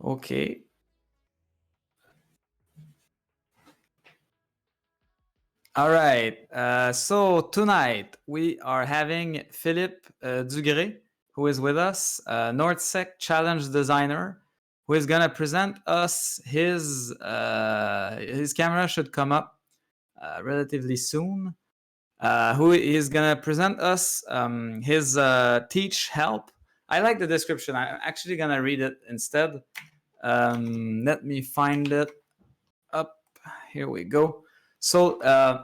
Okay. All right. So tonight we are having Philippe Dugré, who is with us, NorthSec challenge designer, who is gonna present us his camera should come up relatively soon. Who is gonna present us his teach help. I like the description. I'm actually gonna read it instead. Let me find it up. Here we go. So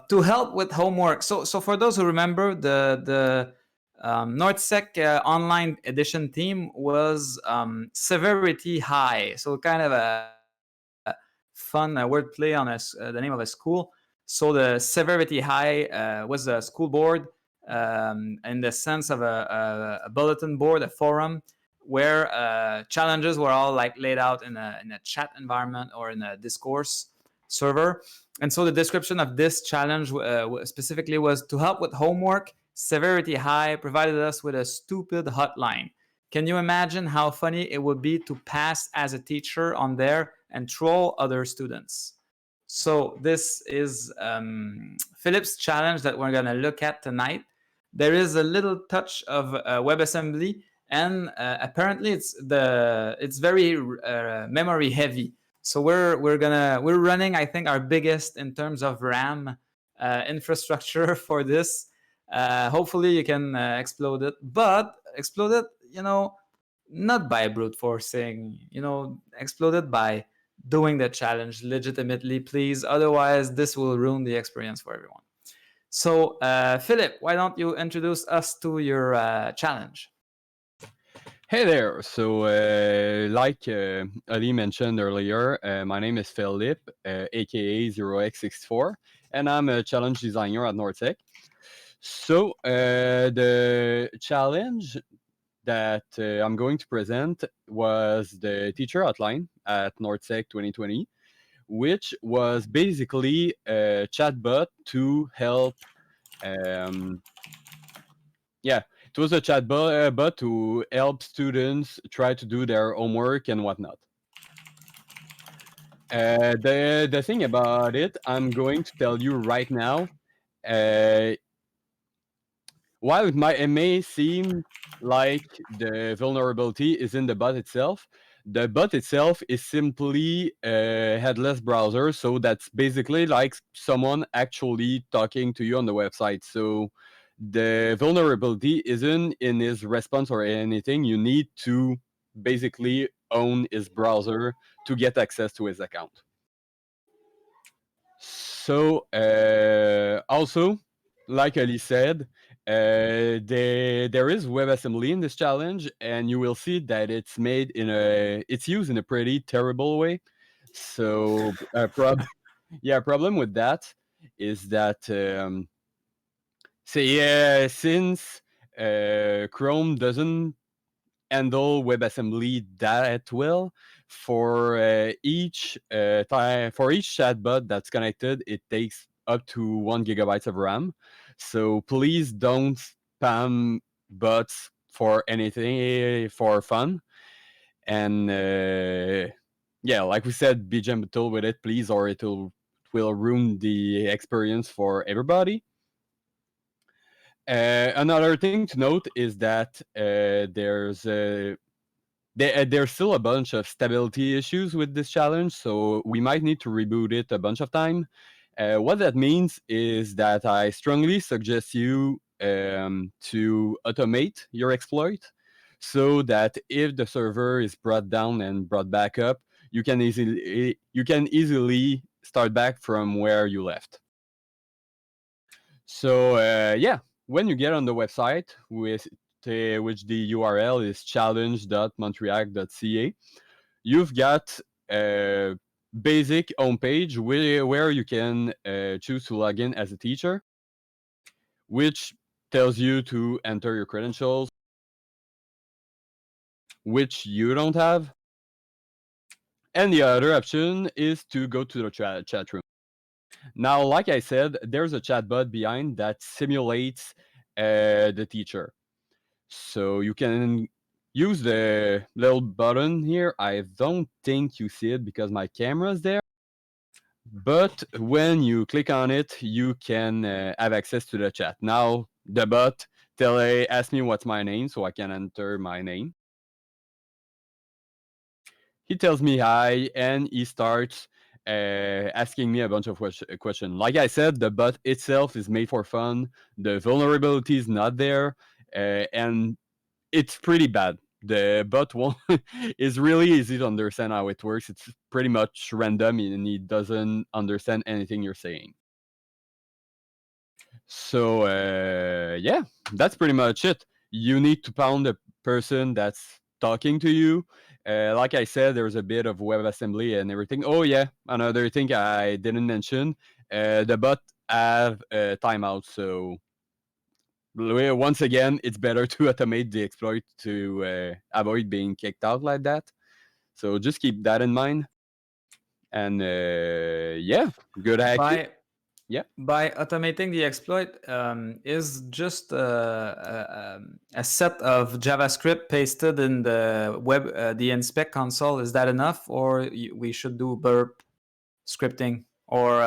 to help with homework. So for those who remember, the NorthSec online edition theme was severity high. So kind of a fun wordplay on the name of a school. So the severity high was a school board in the sense of a bulletin board, a forum, where challenges were all like laid out in a chat environment or in a discourse server. And so the description of this challenge specifically was to help with homework, severity high, provided us with a stupid hotline. Can you imagine how funny it would be to pass as a teacher on there and troll other students? So this is Philippe's challenge that we're going to look at tonight. There is a little touch of WebAssembly, and apparently it's very memory heavy. So we're running, I think, our biggest in terms of RAM infrastructure for this. Hopefully you can explode it, but explode it, not by brute forcing, explode it by doing the challenge legitimately, please. Otherwise, this will ruin the experience for everyone. So, Philip, why don't you introduce us to your challenge? Hey there. So, like Ali mentioned earlier, my name is Philippe, aka 0x64, and I'm a challenge designer at NorthSec. So, the challenge that I'm going to present was the teacher hotline at NorthSec 2020, which was basically a chatbot to help. Yeah, it was a chatbot to help students try to do their homework and whatnot. The thing about it, I'm going to tell you right now. Uh, while it may seem like the vulnerability is in the bot itself, the bot itself is simply a headless browser. So that's basically like someone actually talking to you on the website. So the vulnerability isn't in his response or anything. You need to basically own his browser to get access to his account. So also, like Ali said, there is WebAssembly in this challenge, and you will see that it's used in a pretty terrible way. So problem with that is that since Chrome doesn't handle WebAssembly that well, for each chatbot that's connected, it takes up to 1 gigabyte of RAM. So please don't spam bots for anything for fun. And like we said, be gentle with it, please, or it will ruin the experience for everybody. Another thing to note is that there's still a bunch of stability issues with this challenge, so we might need to reboot it a bunch of time. What that means is that I strongly suggest you to automate your exploit, so that if the server is brought down and brought back up, you can easily start back from where you left. So when you get on the website which the URL is challenge.montreal.ca, you've got a basic homepage where you can choose to log in as a teacher, which tells you to enter your credentials, which you don't have. And the other option is to go to the chat room. Now, like I said, there's a chatbot behind that simulates the teacher. So you can use the little button here. I don't think you see it because my camera's there. But when you click on it, you can have access to the chat. Now the bot ask me what's my name, so I can enter my name. He tells me hi, and he starts asking me a bunch of questions. Like I said, the bot itself is made for fun. The vulnerability is not there, and it's pretty bad. The bot one is really easy to understand how it works. It's pretty much random, and he doesn't understand anything you're saying. So yeah, that's pretty much it. You need to pound the person that's talking to you. Like I said, there's a bit of WebAssembly and everything. Oh yeah, another thing I didn't mention: the bot have a timeout. So once again, it's better to automate the exploit to avoid being kicked out like that. So just keep that in mind. And yeah, good hacking. By Yeah. by automating the exploit is just a set of JavaScript pasted in the the inspect console. Is that enough, or we should do burp scripting or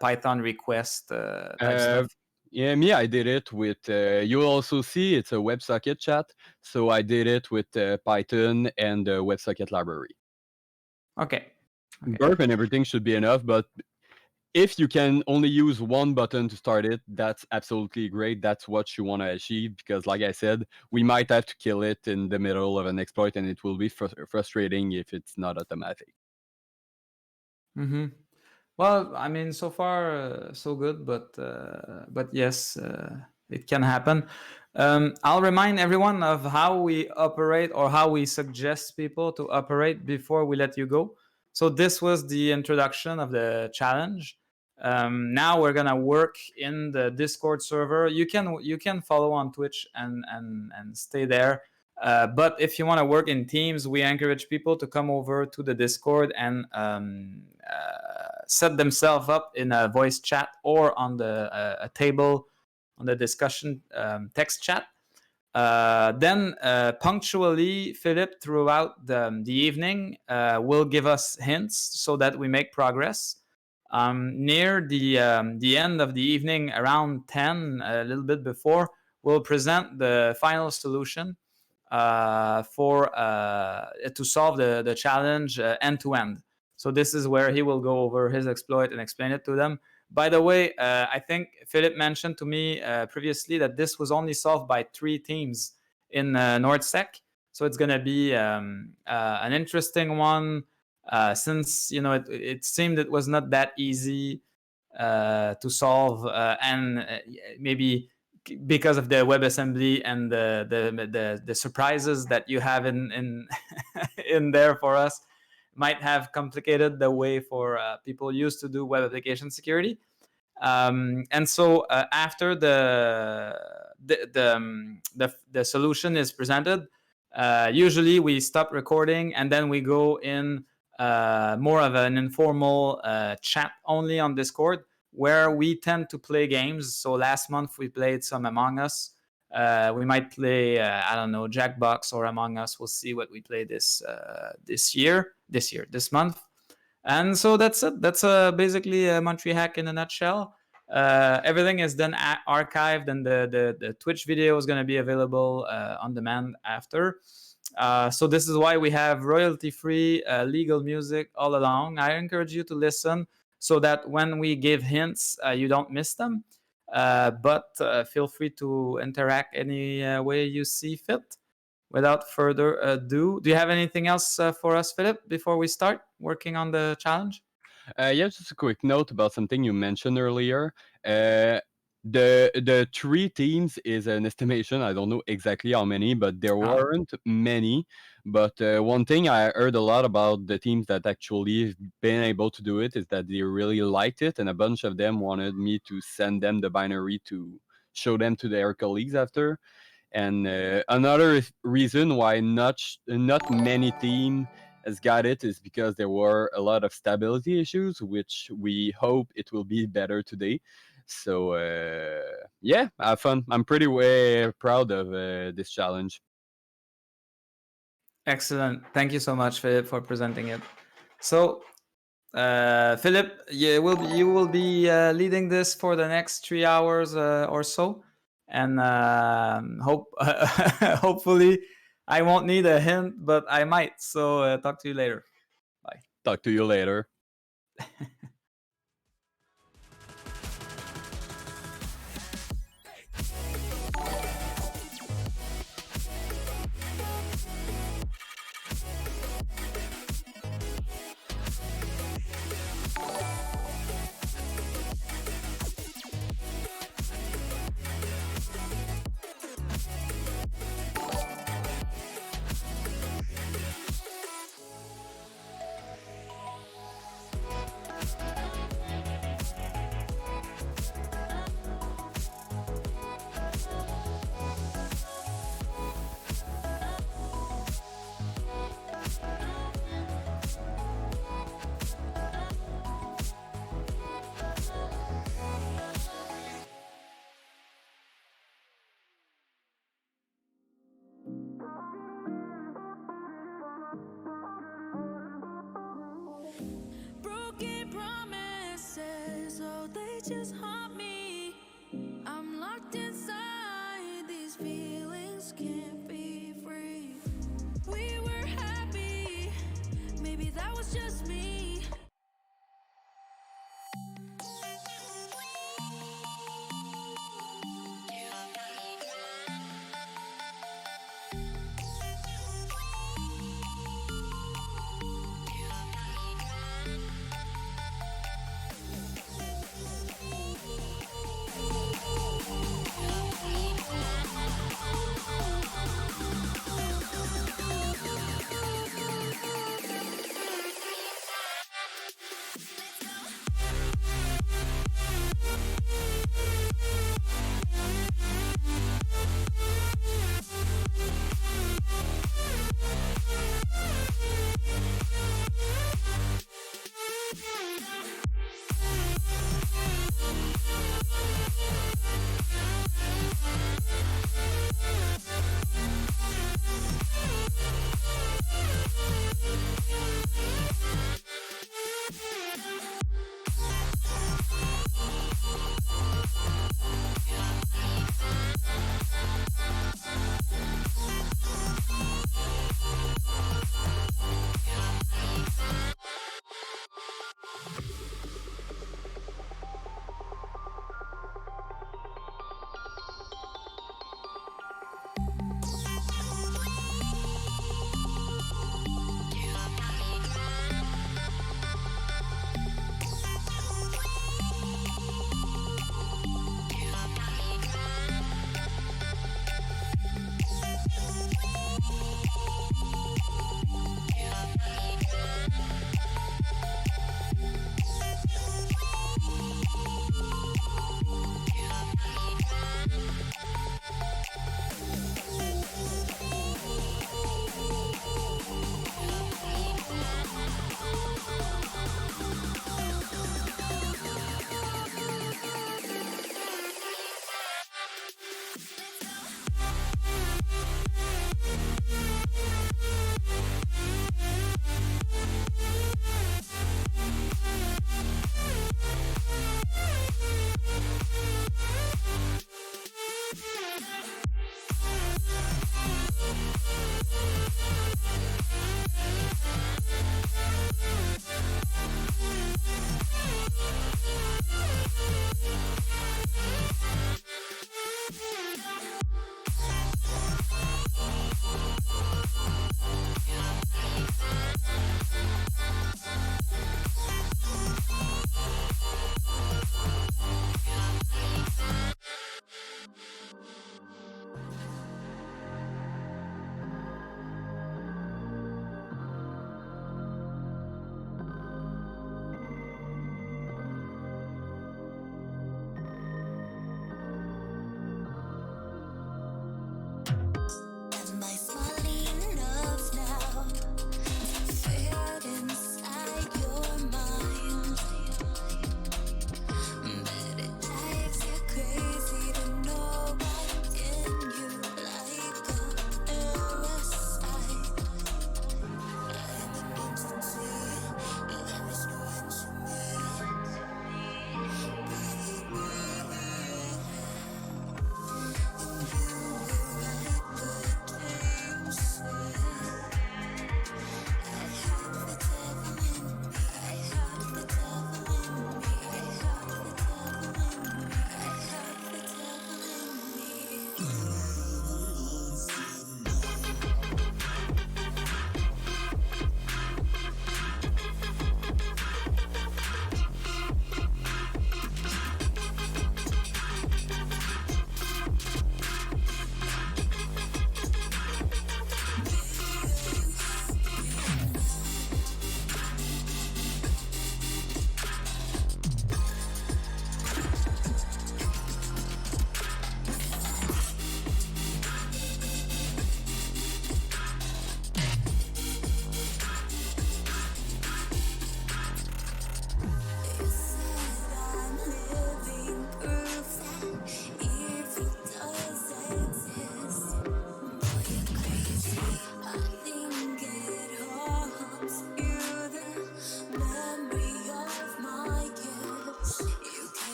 Python request type stuff? Yeah, me, I did it with. You'll also see it's a WebSocket chat, so I did it with Python and the WebSocket library. Okay. Burp and everything should be enough, but if you can only use one button to start it, that's absolutely great. That's what you want to achieve because, like I said, we might have to kill it in the middle of an exploit, and it will be frustrating if it's not automatic. Mm-hmm. Well, I mean, so far so good, but yes, it can happen. I'll remind everyone of how we operate or how we suggest people to operate before we let you go. So this was the introduction of the challenge. Now we're gonna work in the Discord server. You can follow on Twitch and stay there. But if you want to work in teams, we encourage people to come over to the Discord and set themselves up in a voice chat or on a table on the discussion text chat. Then punctually, Philip, throughout the evening, will give us hints so that we make progress. Near the end of the evening, around 10, a little bit before, we'll present the final solution for to solve the challenge end to end. So this is where he will go over his exploit and explain it to them. By the way, I think Philip mentioned to me previously that this was only solved by 3 teams in NorthSec. So it's going to be an interesting one since it seemed it was not that easy to solve, and maybe because of the WebAssembly and the surprises that you have in in there for us might have complicated the way for people used to do web application security. And so after the solution is presented, usually we stop recording and then we go in more of an informal chat only on Discord where we tend to play games. So last month we played some Among Us. We might play I don't know, Jackbox or Among Us. We'll see what we play this month. And so that's it. That's basically a Monterey hack in a nutshell. Everything is then archived, and the Twitch video is going to be available on demand after. So this is why we have royalty-free legal music all along. I encourage you to listen so that when we give hints, you don't miss them. But feel free to interact any way you see fit. Without further ado, do you have anything else for us, Philip, before we start working on the challenge? Yeah, just a quick note about something you mentioned earlier. The 3 teams is an estimation. I don't know exactly how many, but there weren't many. But one thing I heard a lot about the teams that actually been able to do it is that they really liked it, and a bunch of them wanted me to send them the binary to show them to their colleagues after. And another reason why not many team has got it is because there were a lot of stability issues, which we hope it will be better today. So yeah, have fun. I'm pretty way proud of this challenge. Excellent. Thank you so much, Philip, for presenting it. So, Philip, you will be leading this for the next 3 hours or so, and hopefully I won't need a hint, but I might. So, talk to you later. Bye. Talk to you later. Broken promises, oh, they just haunt me. I'm locked inside, these feelings can't be free. We were happy, maybe that was just me.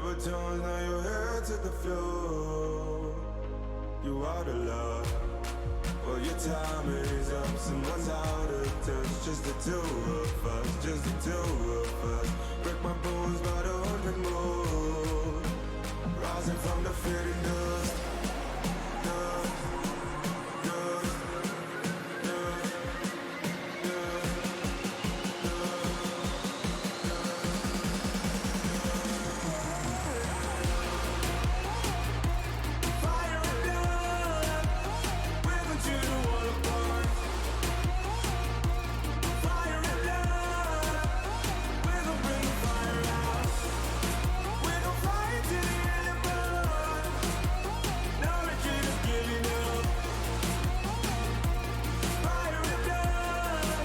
overtones, now your head to the floor. You out of love. Well, your time is up, someone's out of touch. Just the two of us, just the two of us. Break my bones by the 100 more. Rising from the fading dust, dust, dust, dust, dust, Fire and blood, we're going to the wall apart. Fire and blood, we're gonna bring the fire out. We're gonna fight till the end of the blood. No retreat is giving up. Fire and blood,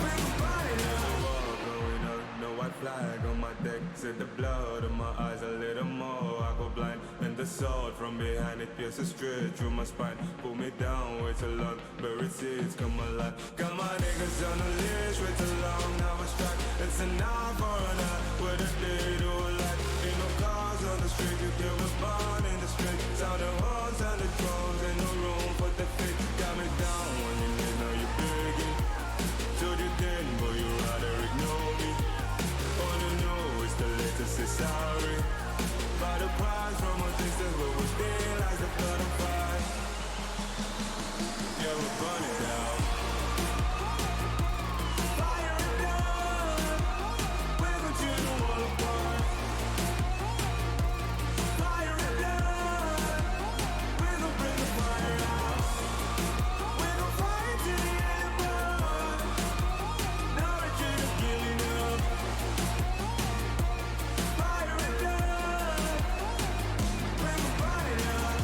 we're gonna fight it out. War going up, no white flag on my deck. Said the blood in my eyes a little more. I go blind, and the sword from behind it pierces straight through my spine. Pull me down, way too long, buried seeds come alive. Got my niggas on the leash, way too long, now I strike. It's a knife or a knife, with a day to a light. Ain't no cars on the street, you get was born in the street. Sound the horns and the drums, ain't no room for the fake. Got me down when you need, now you begging. Told you then, but you rather ignore me. All you know is the latest, say sorry. By the prize from a distance, but we still as the blood of fire. Yeah, we're burning down. Fire and blood, we're going to the wall apart. Fire and blood, we're gonna bring the fire out. We're gonna fight till the end of the blood. No retreat is giving up. Fire and blood, we're gonna fight it out.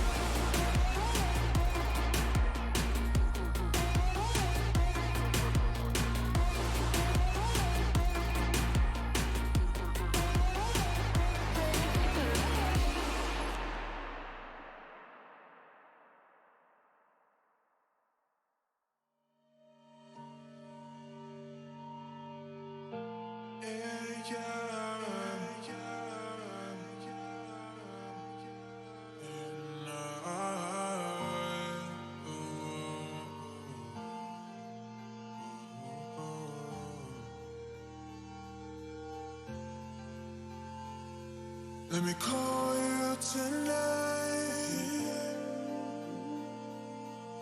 Let me call you tonight,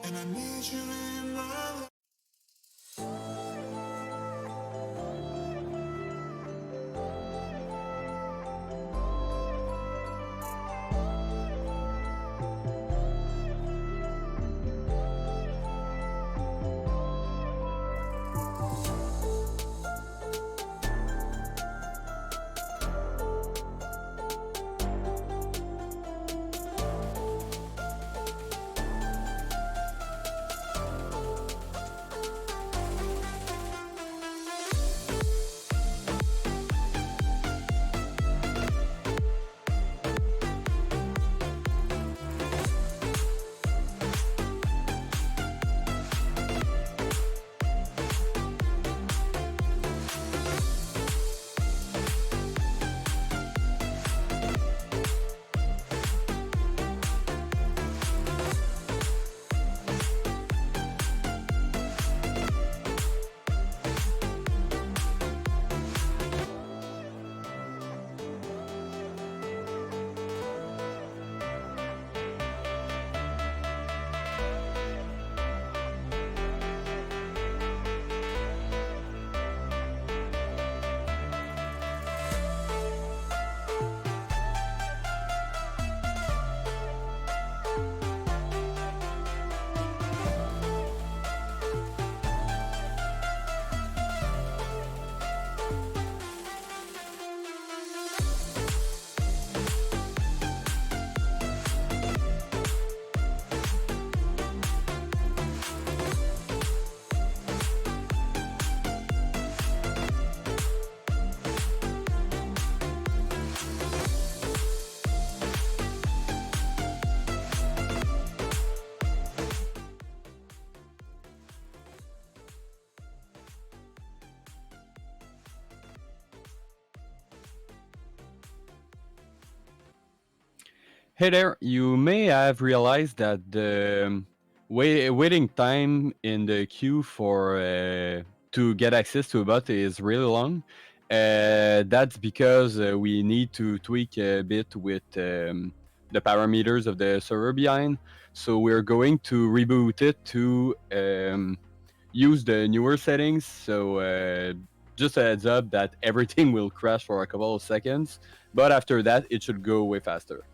and I need you in my life. Hey there, you may have realized that the waiting time in the queue for to get access to a bot is really long. That's because we need to tweak a bit with the parameters of the server behind. So we're going to reboot it to use the newer settings. So just a heads up that everything will crash for a couple of seconds, but after that it should go way faster.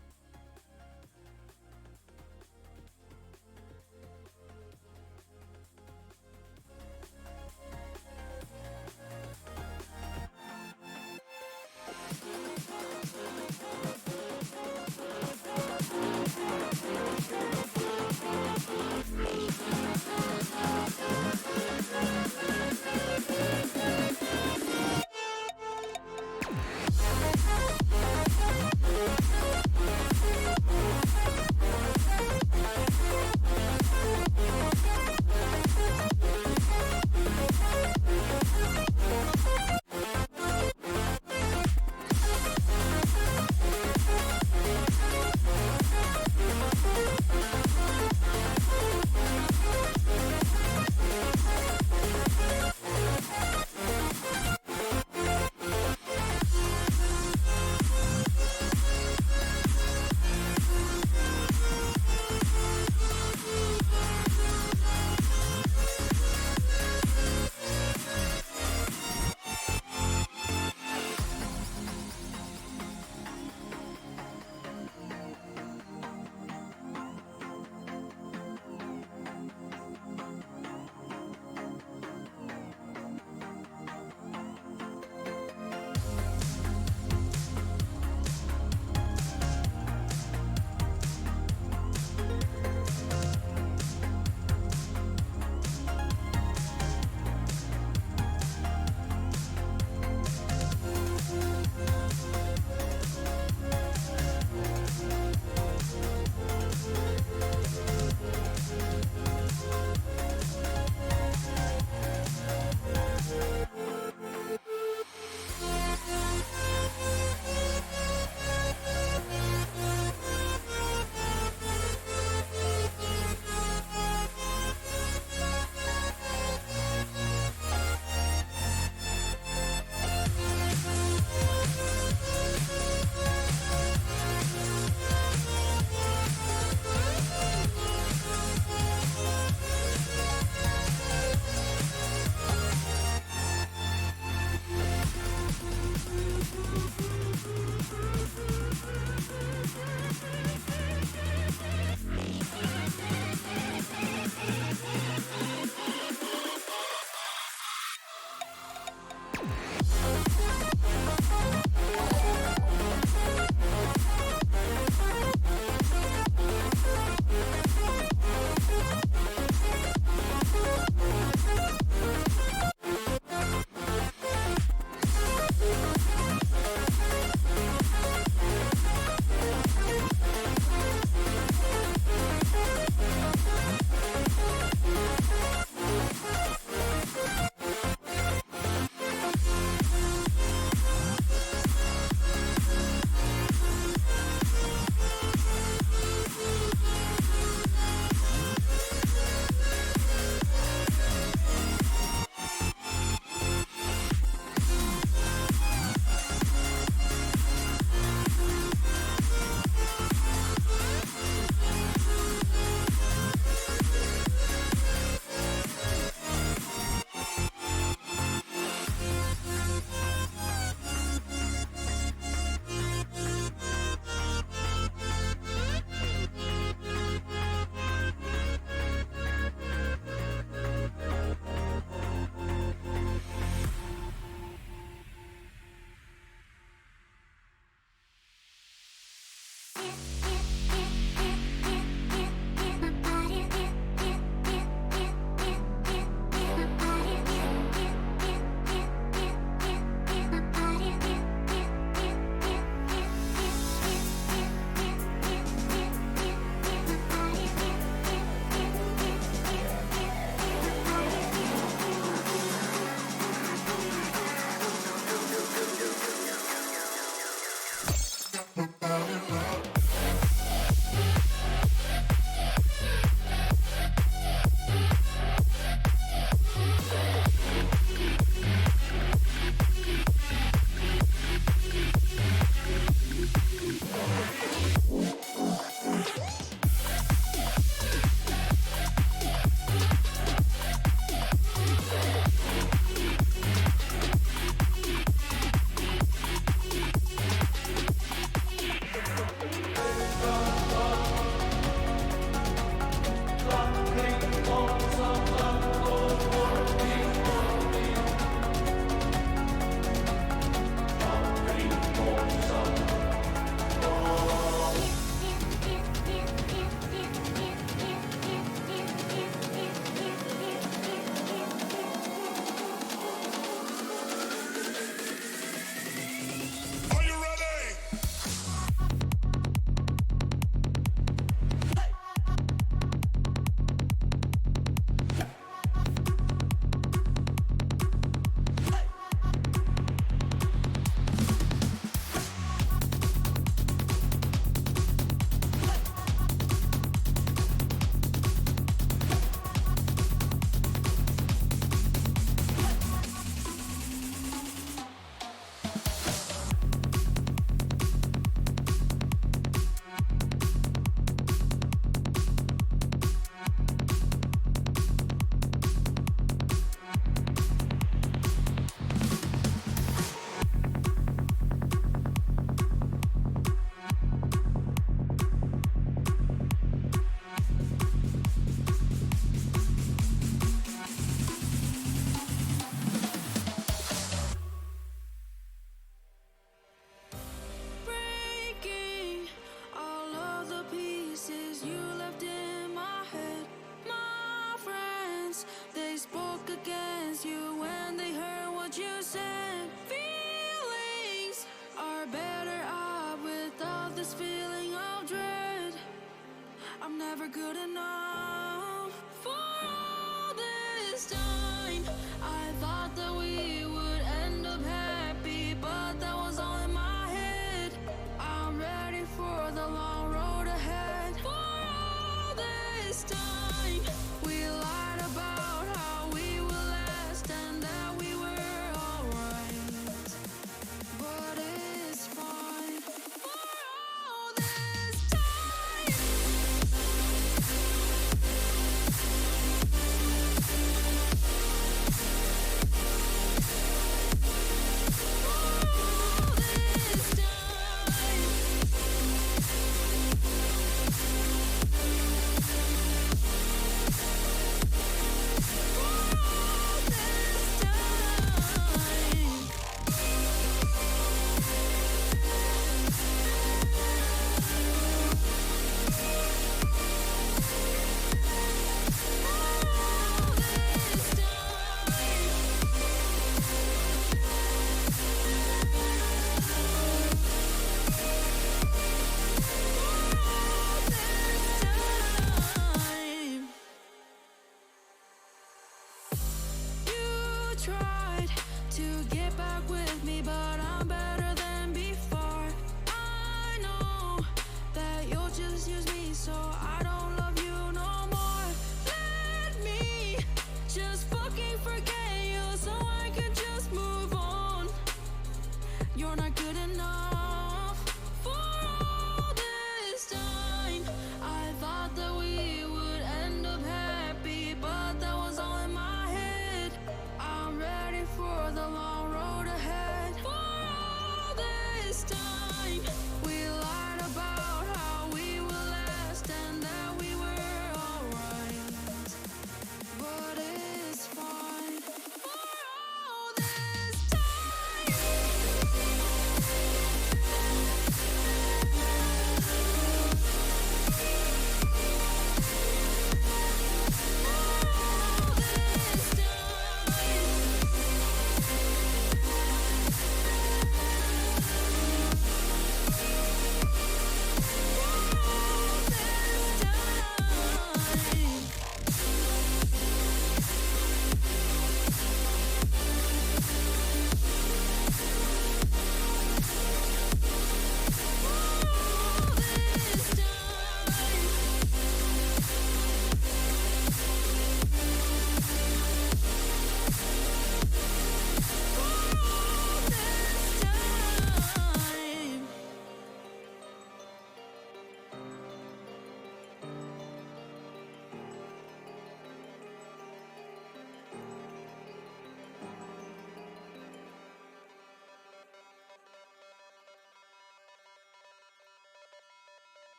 never good enough. For all this time, I thought that we would end up happy, but that was all in my head. I'm ready for the long road ahead. For all this time, we lied about how we will last and that we were alright. But it's fine. For all this time.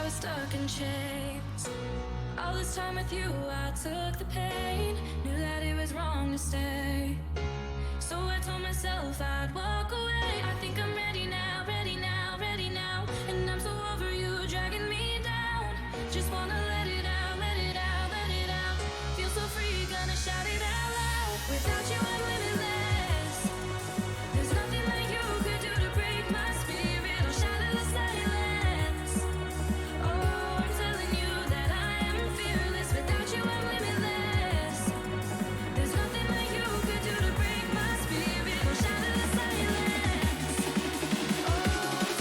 Stuck in chains. All this time with you, I took the pain. Knew that it was wrong to stay. So I told myself I'd walk away. I think I'm ready now, ready now, ready now. And I'm so over you dragging me down. Just wanna let it out, let it out, let it out. Feel so free, gonna shout it out loud. Without you, I'm limitless. There's nothing that you could do to break my spirit or shatter the silence. Oh, I'm telling you that I am fearless. Without you, I'm limitless. There's nothing that you could do to break my spirit or shatter the silence. Oh, I'm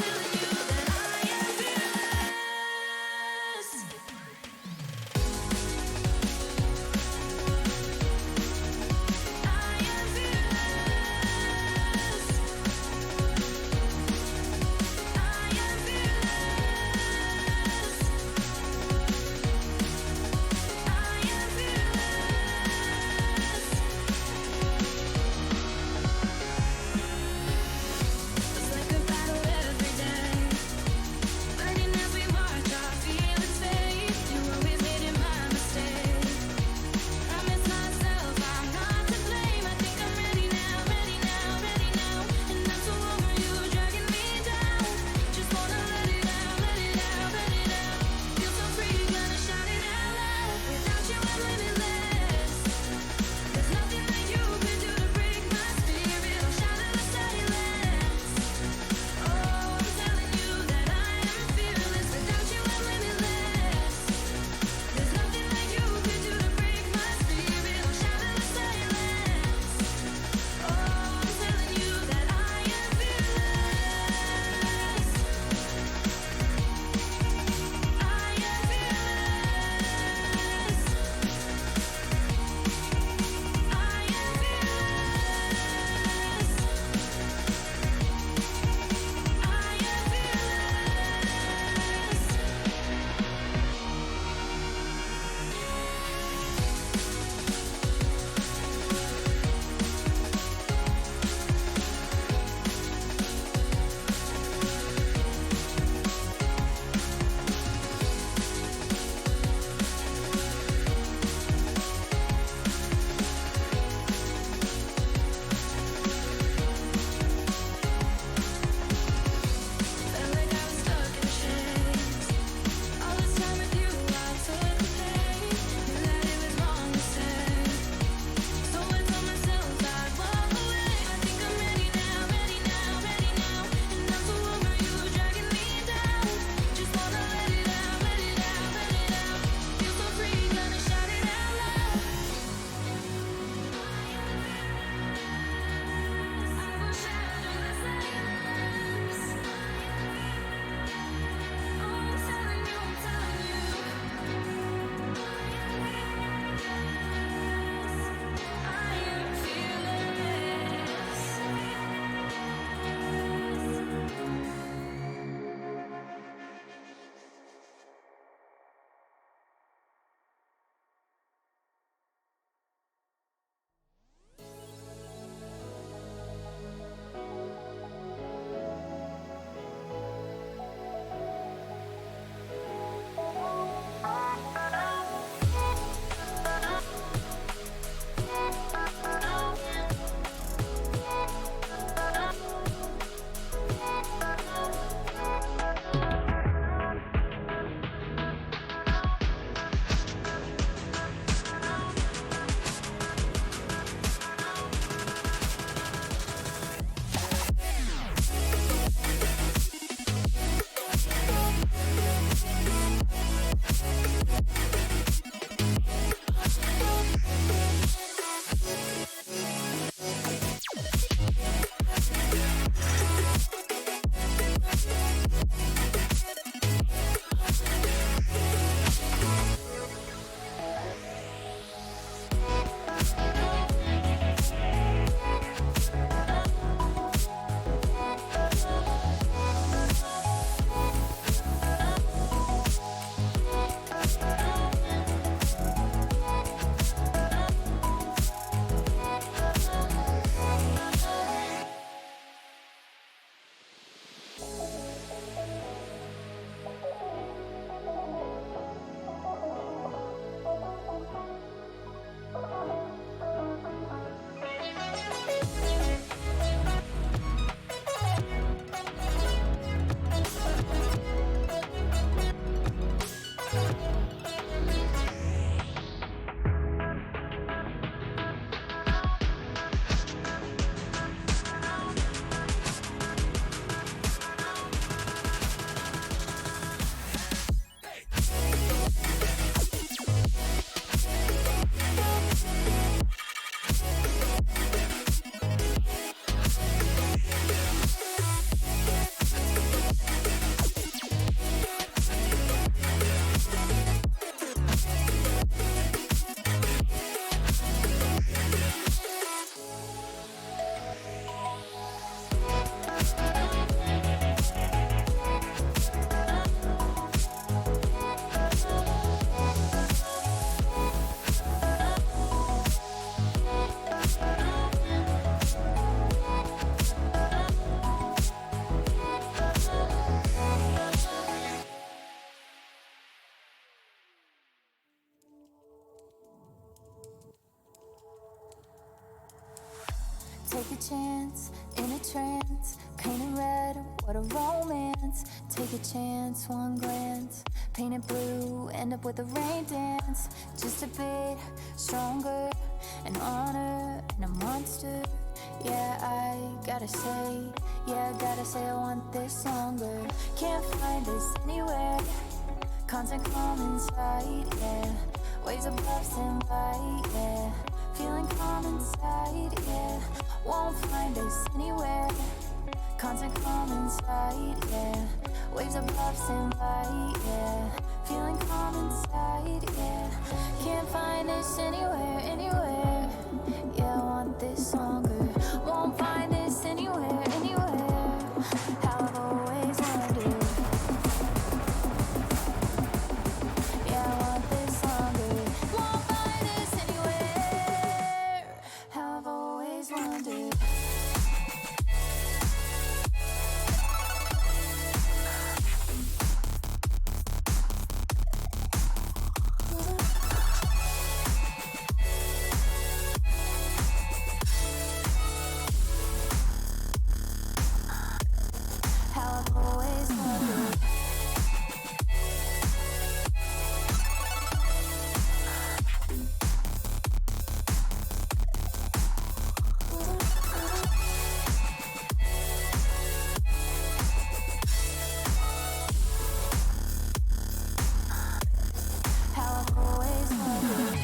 Take a chance in a trance, painted red, what a romance. Take a chance, one glance, painted blue, end up with a rain dance. Just a bit stronger, an honor and a monster. Yeah, I gotta say I want this longer. Can't find this anywhere, constant calm inside, yeah. Waves above stand by, yeah. Feeling calm inside, yeah. Won't find us anywhere, constant calm inside, yeah. Waves above stand by, yeah. Feeling calm inside, yeah. Can't find us anywhere, anywhere. Yeah, I want this longer. Won't find us anywhere, anywhere. How I've always wondered. Yeah, I want this longer. Won't find us anywhere. How I've always wondered. How I've always wondered. How I've always wondered.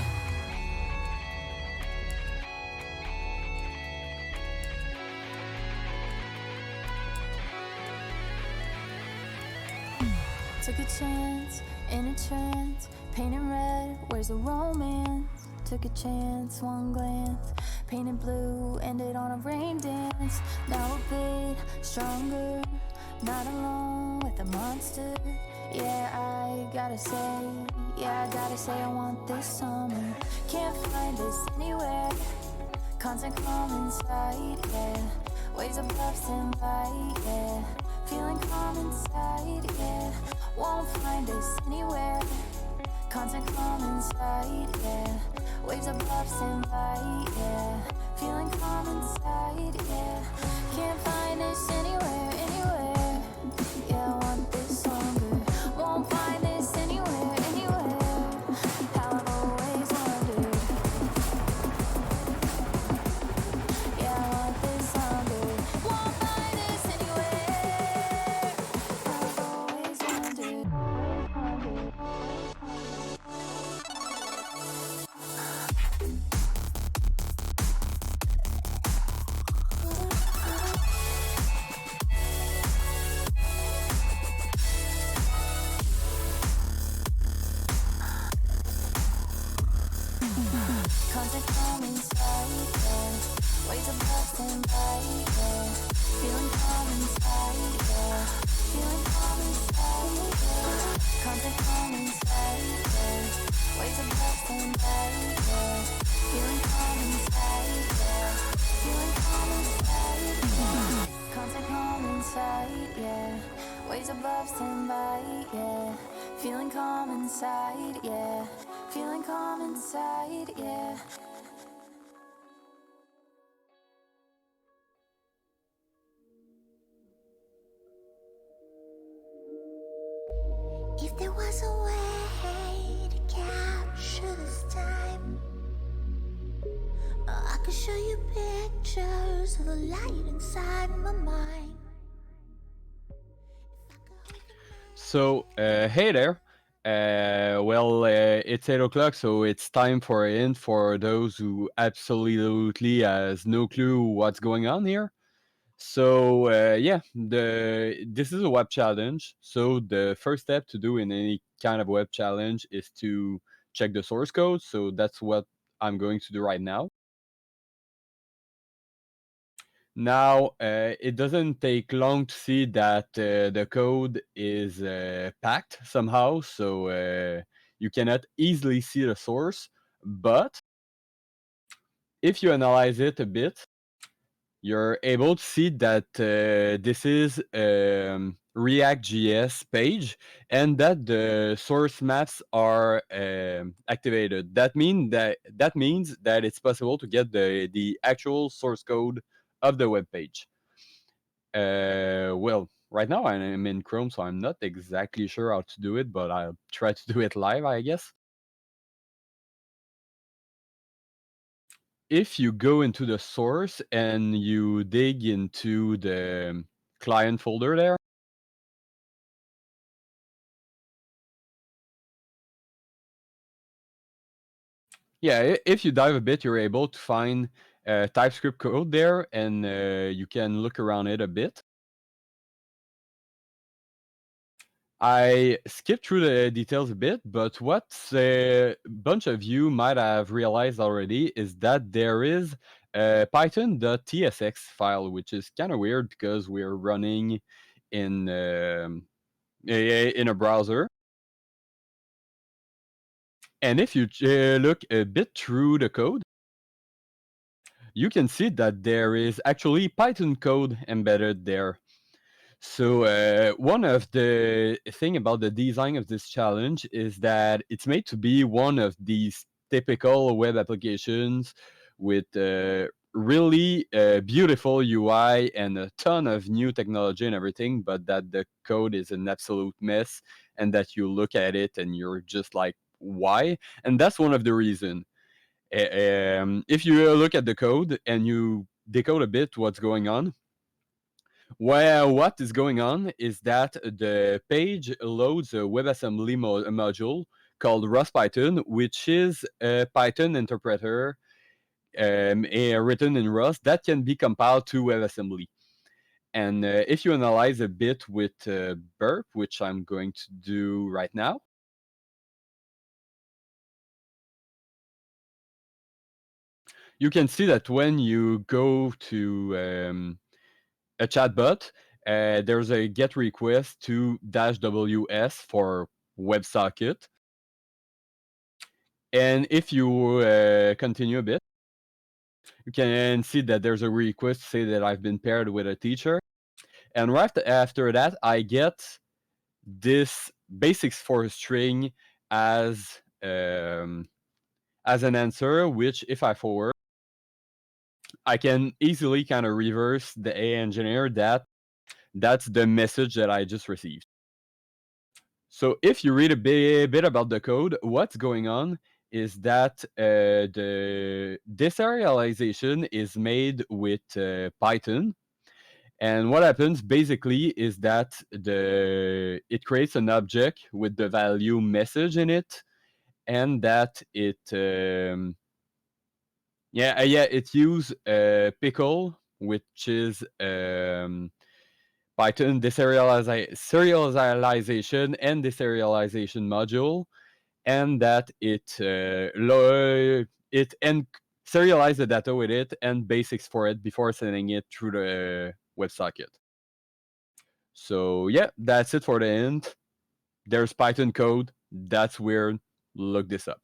Took a chance in a trance, painted red, where's the romance? Took a chance, one glance, painted blue, ended on a rain dance. Now a bit stronger, not alone with a monster. Yeah, I gotta say I want this summer. Can't find this anywhere, constant calm inside, yeah. Waves above stand by, yeah. Feeling calm inside, yeah. Won't find us anywhere, constant calm inside, yeah. Waves above stand by, yeah. Feeling calm inside, yeah. Can't find us anywhere, anywhere. Yeah, I want this longer. Won't find us anywhere, anywhere. How I've always wondered. Yeah, I want this longer. Won't find us anywhere. I've always wondered. Constant calm inside, yeah. Waves above stand by, yeah. Feeling calm inside, yeah. Feeling calm inside, yeah. Constant calm inside, yeah. Waves above stand by, yeah. Feeling calm inside, yeah. Feeling calm inside, yeah. Constant calm inside, yeah. Waves above stand by, yeah. Feeling calm inside, yeah. Feeling calm inside, yeah. If there was a way to capture this time, I could show you pictures of the light inside my mind. So, hey there. It's 8 o'clock, so it's time for a hint for those who absolutely has no clue what's going on here. So, this is a web challenge. So the first step to do in any kind of web challenge is to check the source code. So that's what I'm going to do right now. Now, it doesn't take long to see that the code is packed somehow, so you cannot easily see the source. But if you analyze it a bit, you're able to see that this is React.js page and that the source maps are activated. That means that it's possible to get the actual source code of the web page. Well, right now I'm in Chrome, so I'm not exactly sure how to do it, but I'll try to do it live, I guess. If you go into the source and you dig into the client folder there, yeah, if you dive a bit, you're able to find TypeScript code there, and you can look around it a bit. I skipped through the details a bit, but what a bunch of you might have realized already is that there is a python.tsx file, which is kind of weird because we're running in a browser. And if you look a bit through the code, you can see that there is actually Python code embedded there. So one of the thing about the design of this challenge is that it's made to be one of these typical web applications with really beautiful UI and a ton of new technology and everything, but that the code is an absolute mess and that you look at it and you're just like, why? And that's one of the reasons. If you look at the code and you decode a bit what's going on, well, what is going on is that the page loads a WebAssembly module called RustPython, which is a Python interpreter written in Rust that can be compiled to WebAssembly. And if you analyze a bit with Burp, which I'm going to do right now, you can see that when you go to a chatbot, there's a GET request to -ws for WebSocket. And if you continue a bit, you can see that there's a request to say that I've been paired with a teacher. And right after that, I get this basics for a string as an answer, which if I forward, I can easily kind of reverse the AI engineer that that's the message that I just received. So if you read a bit about the code, what's going on is that the deserialization is made with Python. And what happens basically is that it creates an object with the value message in it, and that it it use pickle, which is Python serialization and deserialization module, and that it serialize the data with it and basics for it before sending it through the WebSocket. So yeah, that's it for the end. There's Python code. That's weird. Look this up.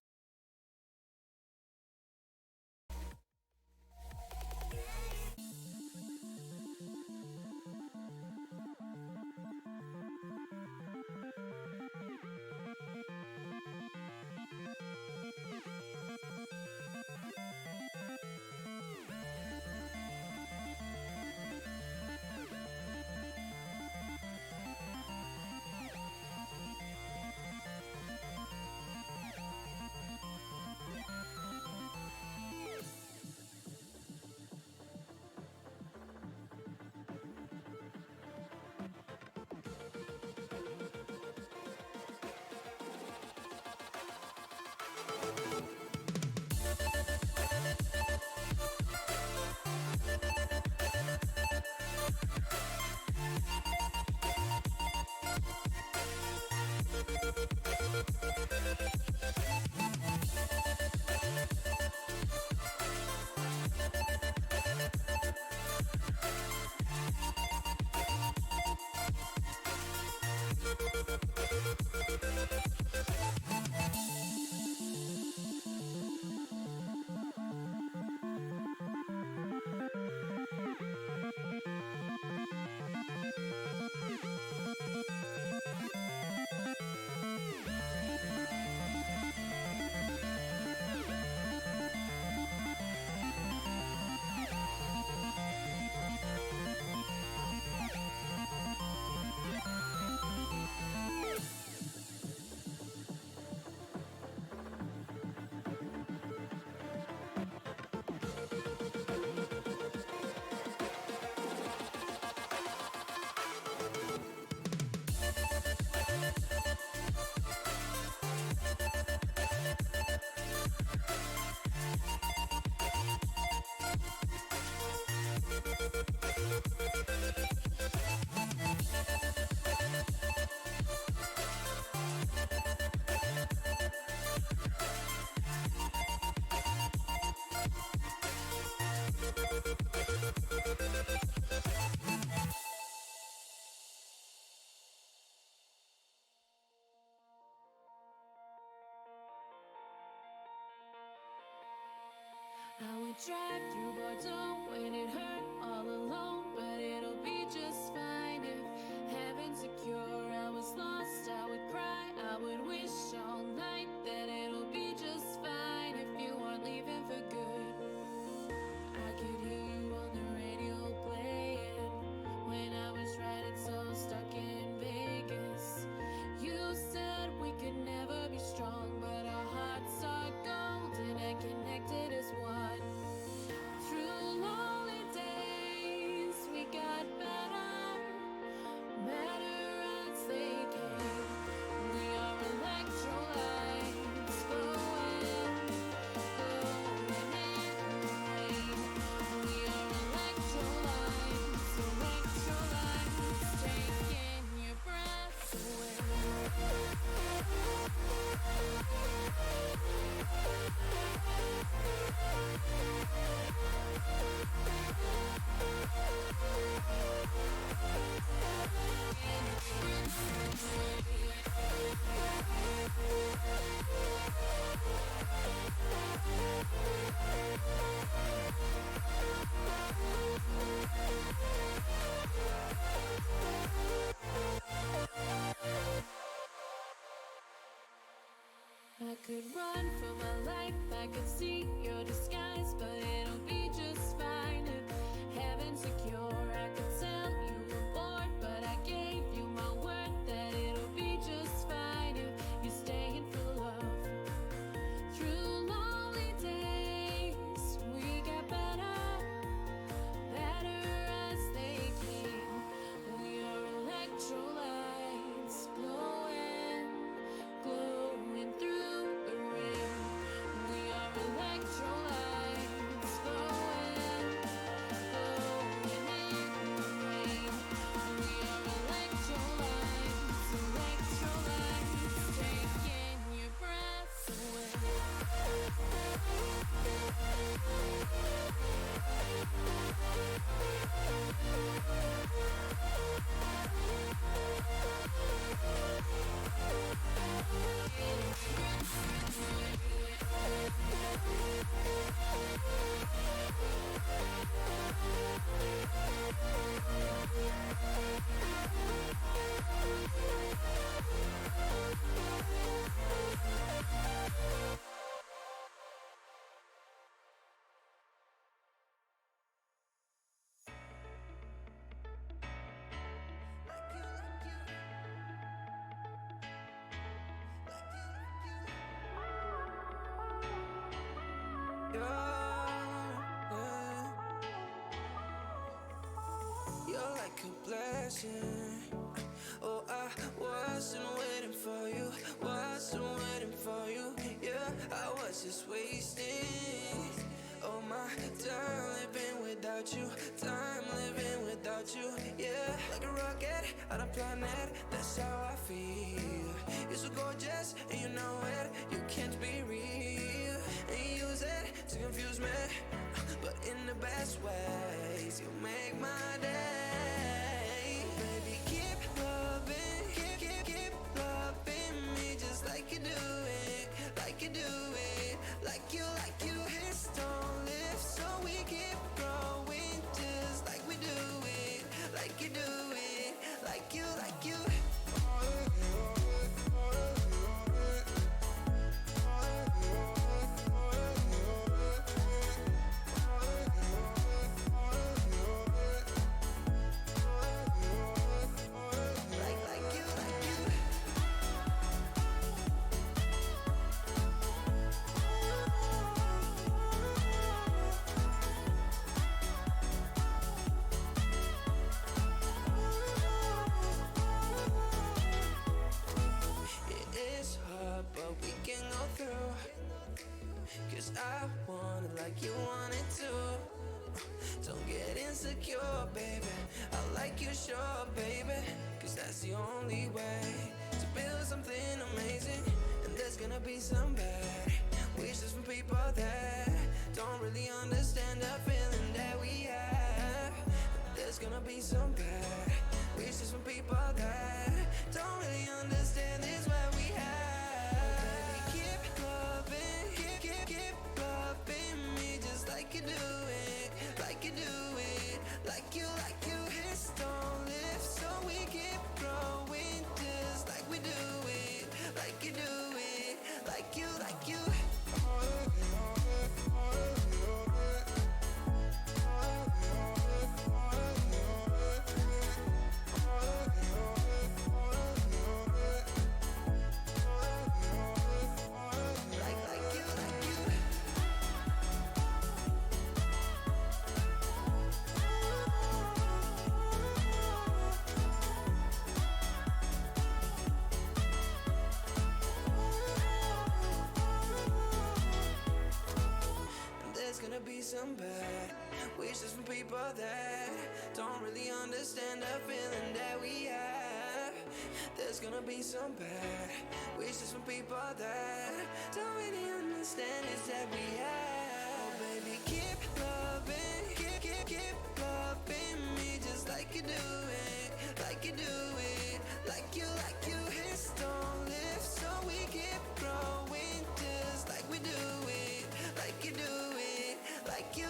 I would drive through Bordeaux when it hurt all alone, but it'll be just fine if heaven's secure. I was lost, I would cry, I would wish all night that it'll be just fine if you aren't leaving for good. I could hear you on the radio playing when I was riding so stuck in Vegas. You said we could never be strong, but our hearts are golden and connected as one. Through lonely days, we got better, better as they came. We are electrolytes flowing, glowing in the rain. We are electrolytes, electrolytes, taking your breath away. I could run for my life, I could see your disguise, but it'll be just fine if heaven's secure. I could tell you were bored, but I gave you my word that it'll be just fine if you're staying for love. Through lonely days, we got better, better as they came. We are electrolytes, glowing, glowing through the rain. We are electrolytes, glowing, glowing in the rain. We are electrolytes, electrolytes, taking your breath away. You're like a blessing. Oh, I wasn't waiting for you, wasn't waiting for you. Yeah, I was just wasting. Oh my time living without you, time living without you. Yeah, like a rocket on a planet, that's how I feel. You're so gorgeous and you know it, you can't be real. And you use it to confuse me, but in the best ways. You make my day. Baby, keep loving, keep loving me just like you do it, like you do it, like you hits don't lift, so we keep growing just like we do it, like you do it, like you. But we can go through, 'cause I want it like you want it too. Don't get insecure, baby, I like you sure, baby, 'cause that's the only way to build something amazing. And there's gonna be some bad wishes from people that don't really understand the feeling that we have. And there's gonna be some bad wishes from people that don't really understand this what we have. Keep loving me just like gonna be some bad wishes from people that don't really understand the feeling that we have. There's gonna be some bad wishes from people that don't really understand it that we have. Oh baby, keep loving, keep loving me just like you do it, like you do it, like you. Hips don't lift, so we keep growing just like we do it, like you do it, like you.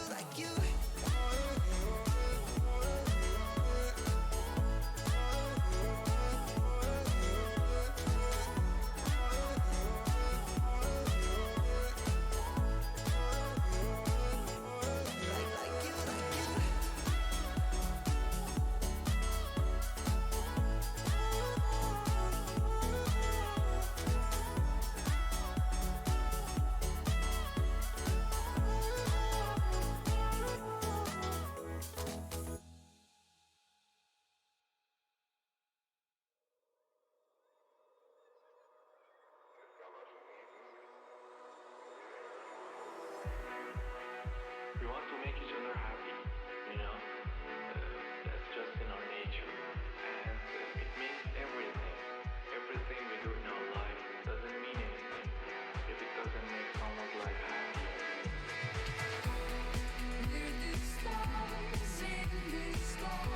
We want to make each other happy, you know? That's just in our nature. And it means everything. Everything we do in our life doesn't mean anything if it doesn't make someone's life happy. We're the stars in the sky.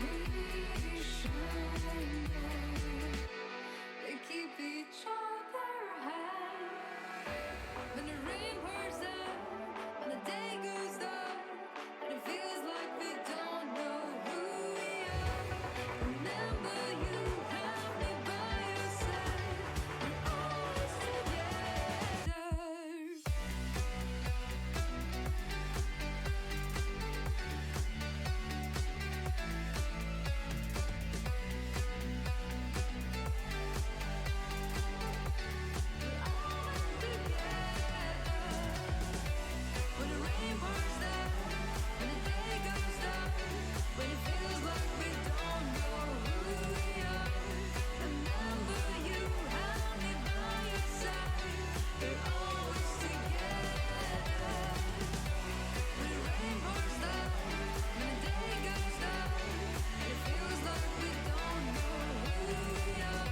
We shine bright. They keep each other high. When the rain pours down, when the day goes down, and it feels like we don't know who we are. Remember, you have me by your side. We're always together. When the rain pours down, when the day goes down, when it feels like we don't know who we are. Remember, you have me by your side. We're always together. When the rain pours down, when the day goes down, it feels like we don't know who we are.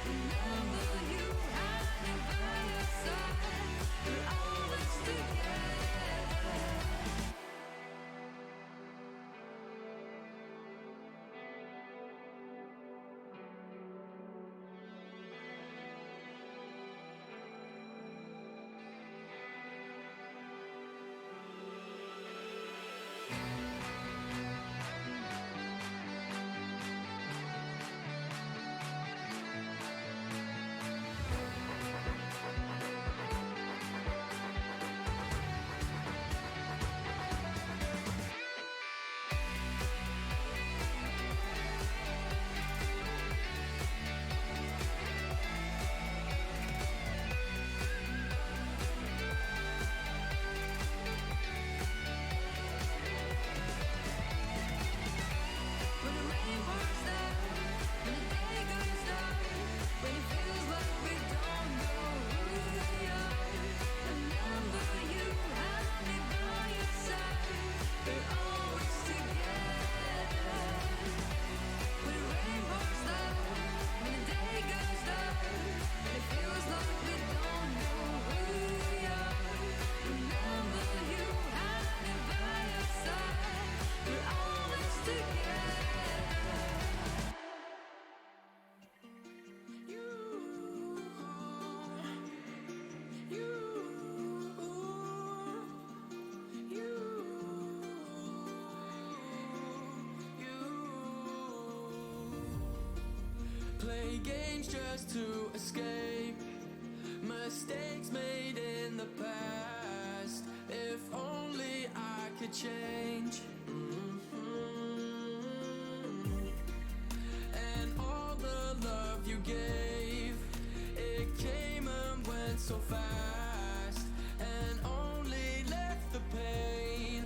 Remember, you have me by your side. We're always together. When the rain pours down, when the day goes down, when it feels like we don't know who we are. Remember, you have me by your side. We're always together. When the rain pours down, when the day goes down, when it feels like we don't know who we are. Remember, you have me by your side. We're always together. Play games just to escape mistakes made in the past. If only I could change. And all the love you gave, it came and went so fast, and only left the pain.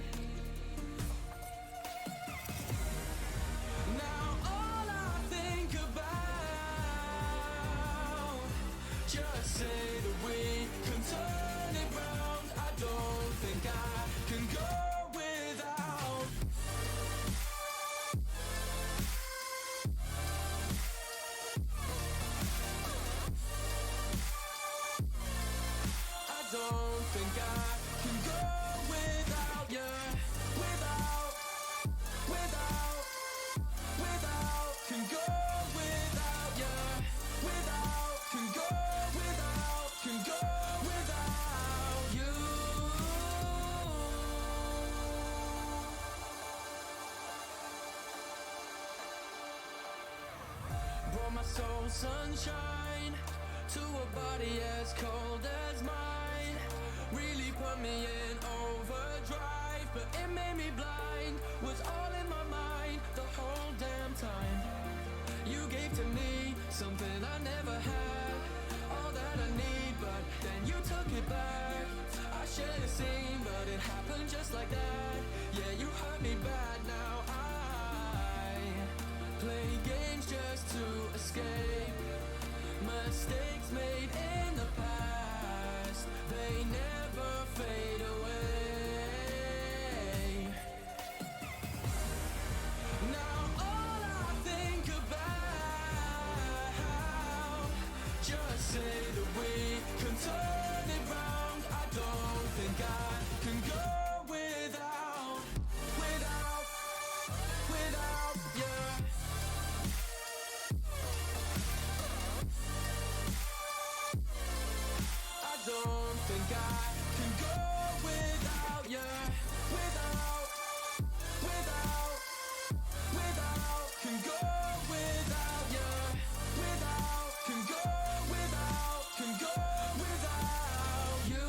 Now all I think about, just say the soul sunshine to a body as cold as mine. Really put me in overdrive, but it made me blind. Was all in my mind the whole damn time. You gave to me something I never had, all that I need, but then you took it back. I should have seen, but it happened just like that. Yeah, you hurt me bad. Now I play games just to escape mistakes made in the past. They never fade away. Now all I think about, just say that we can turn it round. I don't think I can go without you. I don't think I can go without you. Without, can go without you. Without, can go without you. Without you.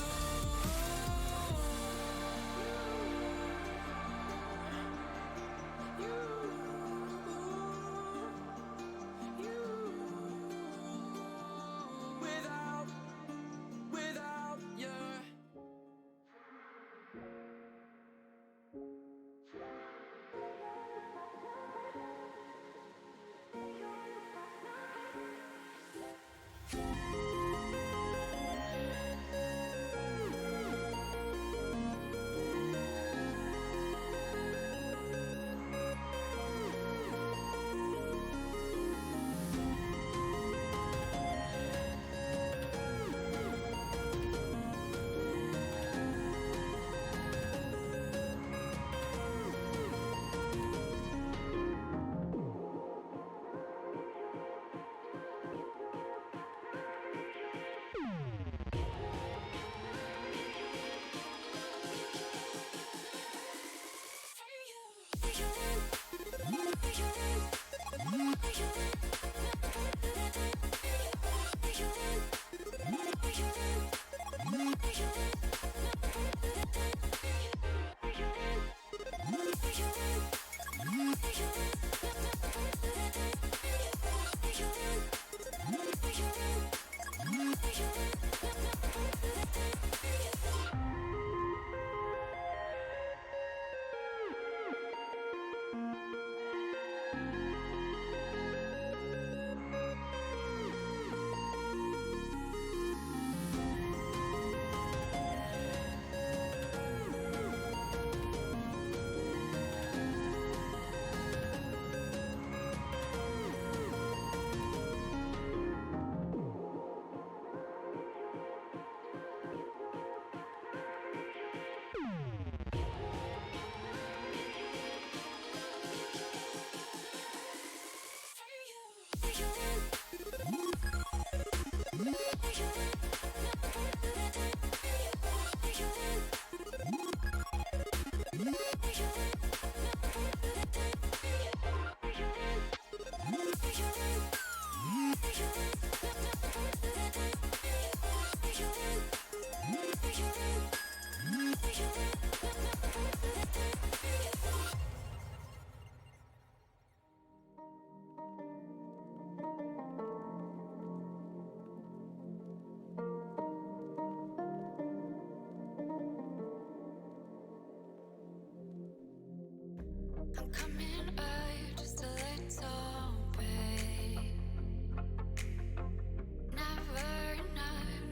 I'm coming up just a little bit.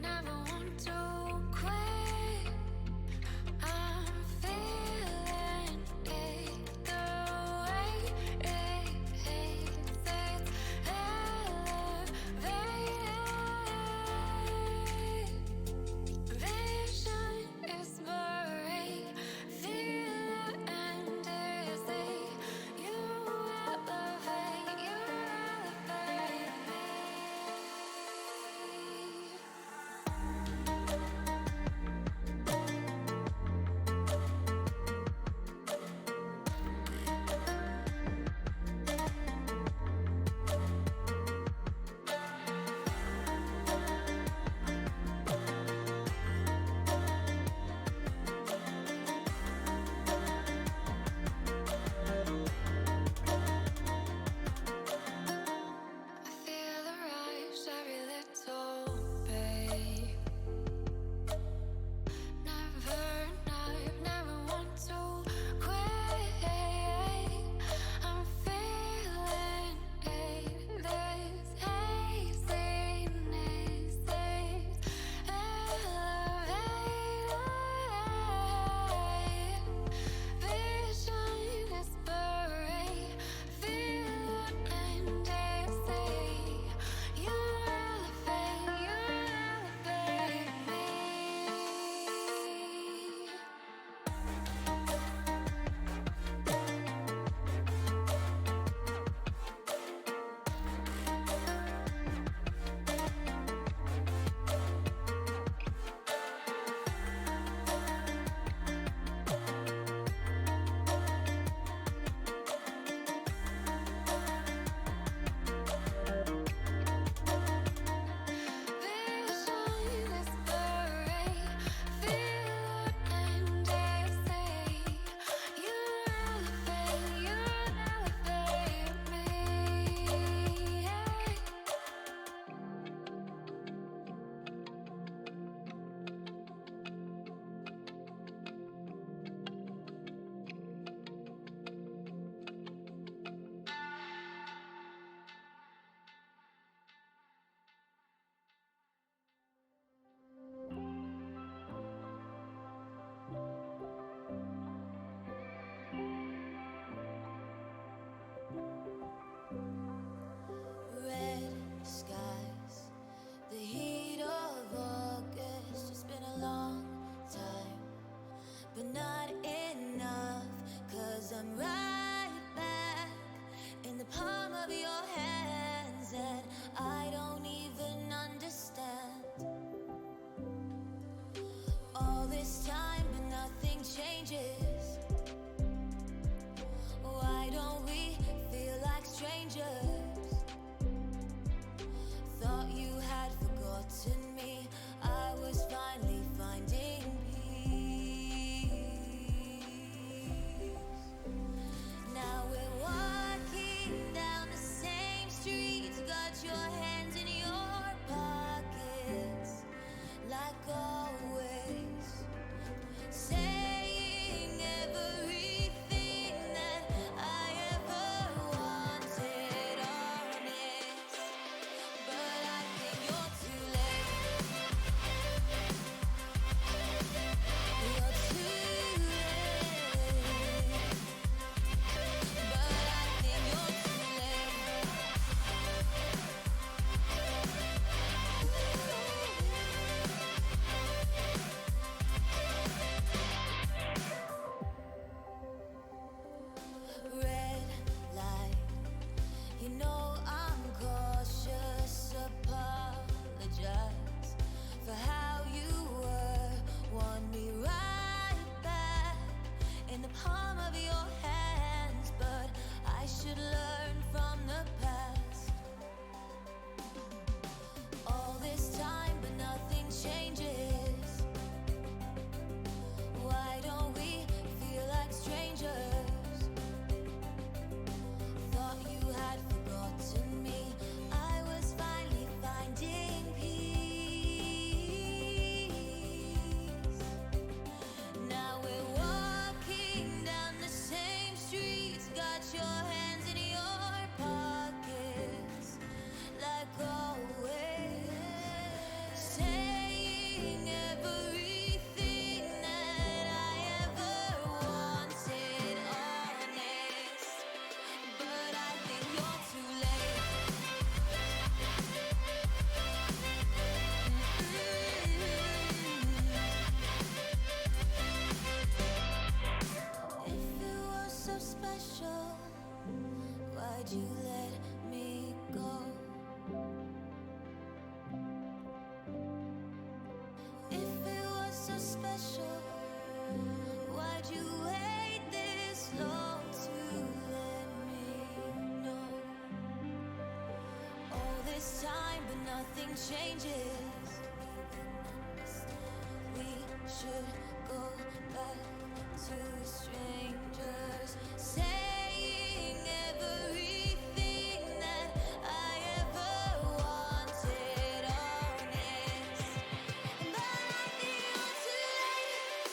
Never want to quit. I'm feeling it the way it hits. It's elevated. Vision is blurry. Feel it and dizzy. You changes. Why don't we feel like strangers? Thought you had forgotten me. I was finally finding peace. Now we're walking down the same streets. Got your hands in your pockets, like always. Saying everything that I ever wanted, honest. But I think you're too late. You're too late. But I think you're too late. Red light, you know I'm cautious. Apologize for how you were. Want me right back in the palm of your hands, but I should learn from the past. All this time, but nothing changes. Why don't we feel like strangers? Thought you had forgotten me. I was finally finding peace. Now we're walking down the same streets. Got your hands in your pockets, like always. Saying everything that I ever wanted, honest. But I think you're too late. If it was so special, why'd you let me go? If it was so special, why'd you wait this long to let me know? All this time, but nothing changes. We should go back to strangers. Saying everything that I ever wanted, honest. But I think you're too late.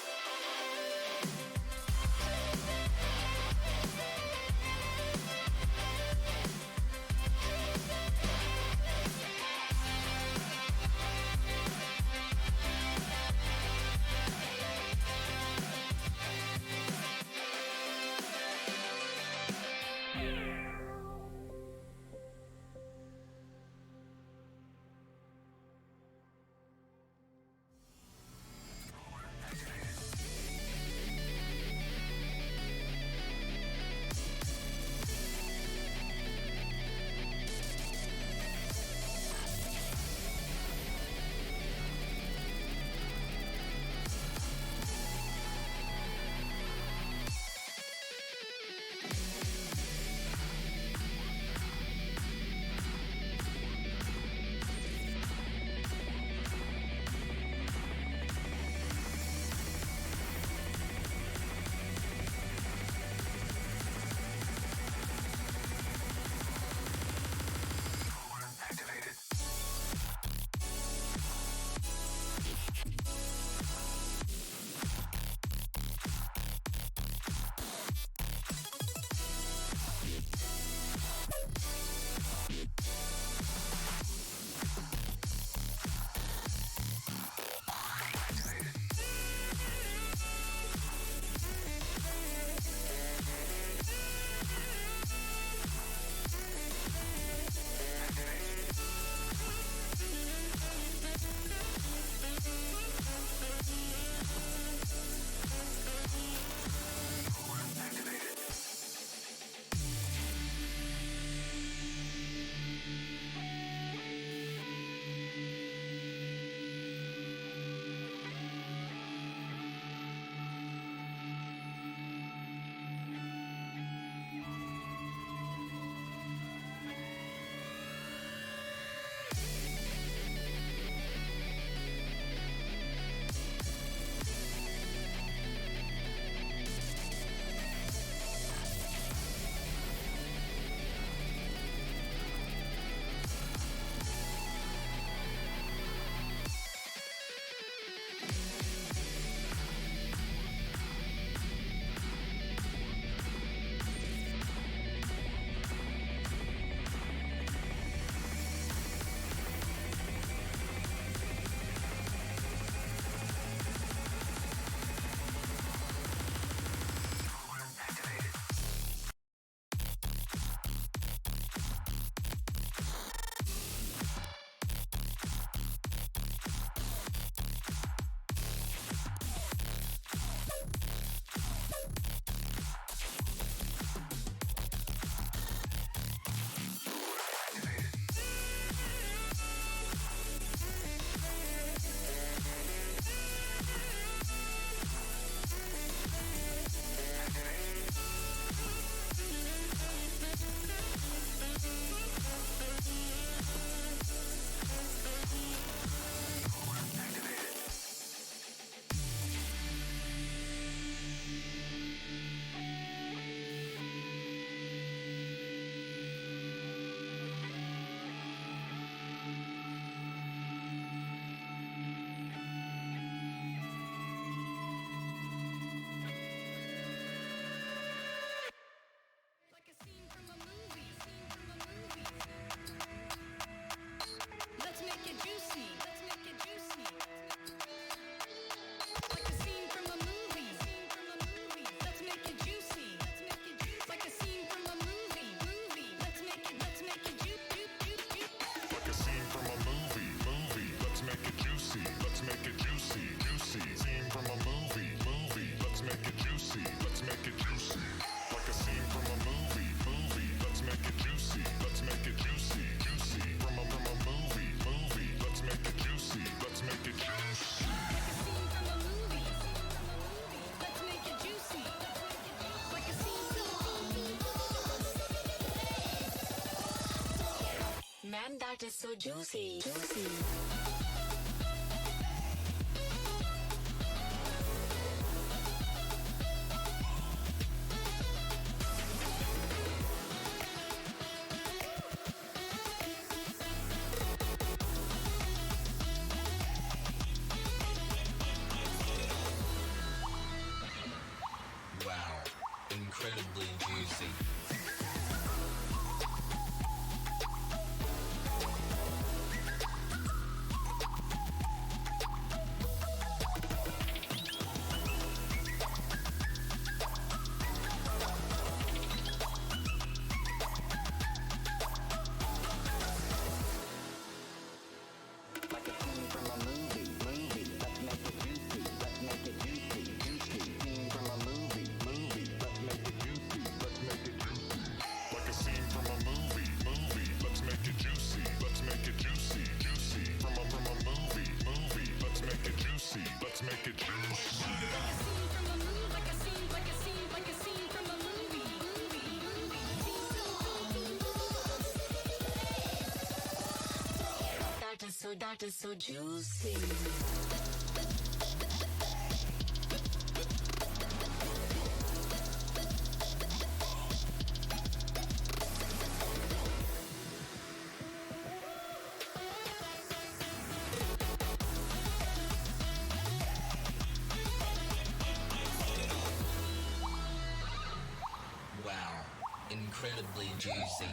Like a scene from a movie. Let's make it juicy. Like a scene from Man, that is so juicy. Wow, incredibly juicy. Like a scene from a movie. Let's make it juicy. Let's make it juicy. Scene from a movie. Let's make it juicy. Let's make it juicy. Like a scene from a movie. Let's make it juicy. Let's make it juicy. From a movie. Let's make it juicy. Let's make it juicy. Like a scene from a movie. That is so juicy. Wow, incredibly juicy.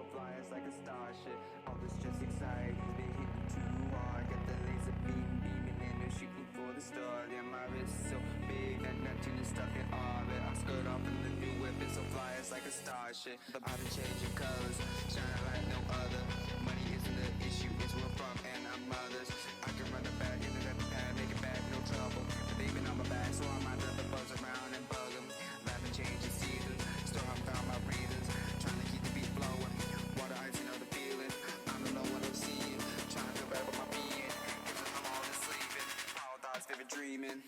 so fly it's like a starship. All this just anxiety's been hitting too hard. Got the laser beam beaming and they're shooting for the stars. Yeah, my wrist so big that Neptune is stuck in orbit. I skirt off in the new weapon, so fly it's like a starship. I've been changing colors, shining like no other. Money isn't the issue, it's where from and I'm mothers. I can run it back, into the pad, make it back, no trouble. But they've been on my back, so I might have to buzz around and bug them. Laughing, changing seasons, still haven't found my breathers. Trying to keep the beat flowing, water ice, you know the feeling. I don't know what I'm seeing, trying to feel better with my being. Cause I'm all just sleeping, wild thoughts, vivid dreaming.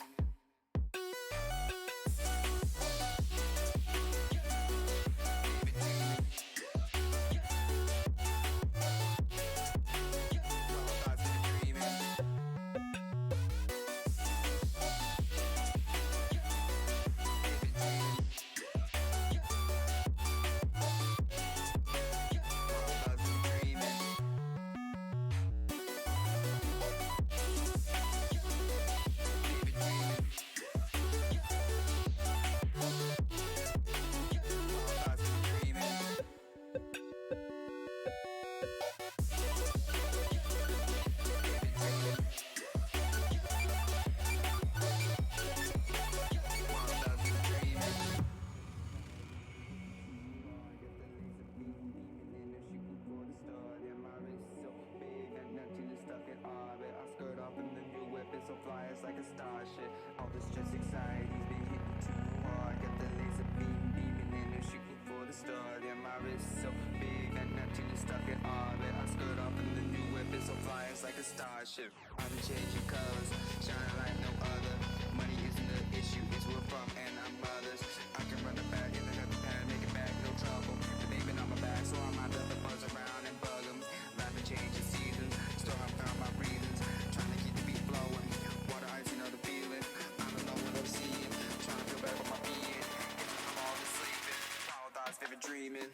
So fly it's like a starship. All this just anxiety's been hitting too hard. Got the laser beam beaming and they're shooting for the stars. Yeah, my wrist so big that Neptune is stuck in orbit. I skirt off in the new weapon, so fly it's like a starship. I've been changing colors, shining like no other. Money isn't the issue, it's where from and I'm mothers. I can run it back, in the pad, make it back, no trouble. But they've been on my back, so I might have to buzz around and bug them. Laughing, changing seasons, still haven't found my breathings. Trying to keep the beat flowing, water ice, you know the feeling. I don't know what I'm seeing, trying to feel better with my being. I'm all just sleeping, wild thoughts, vivid dreaming.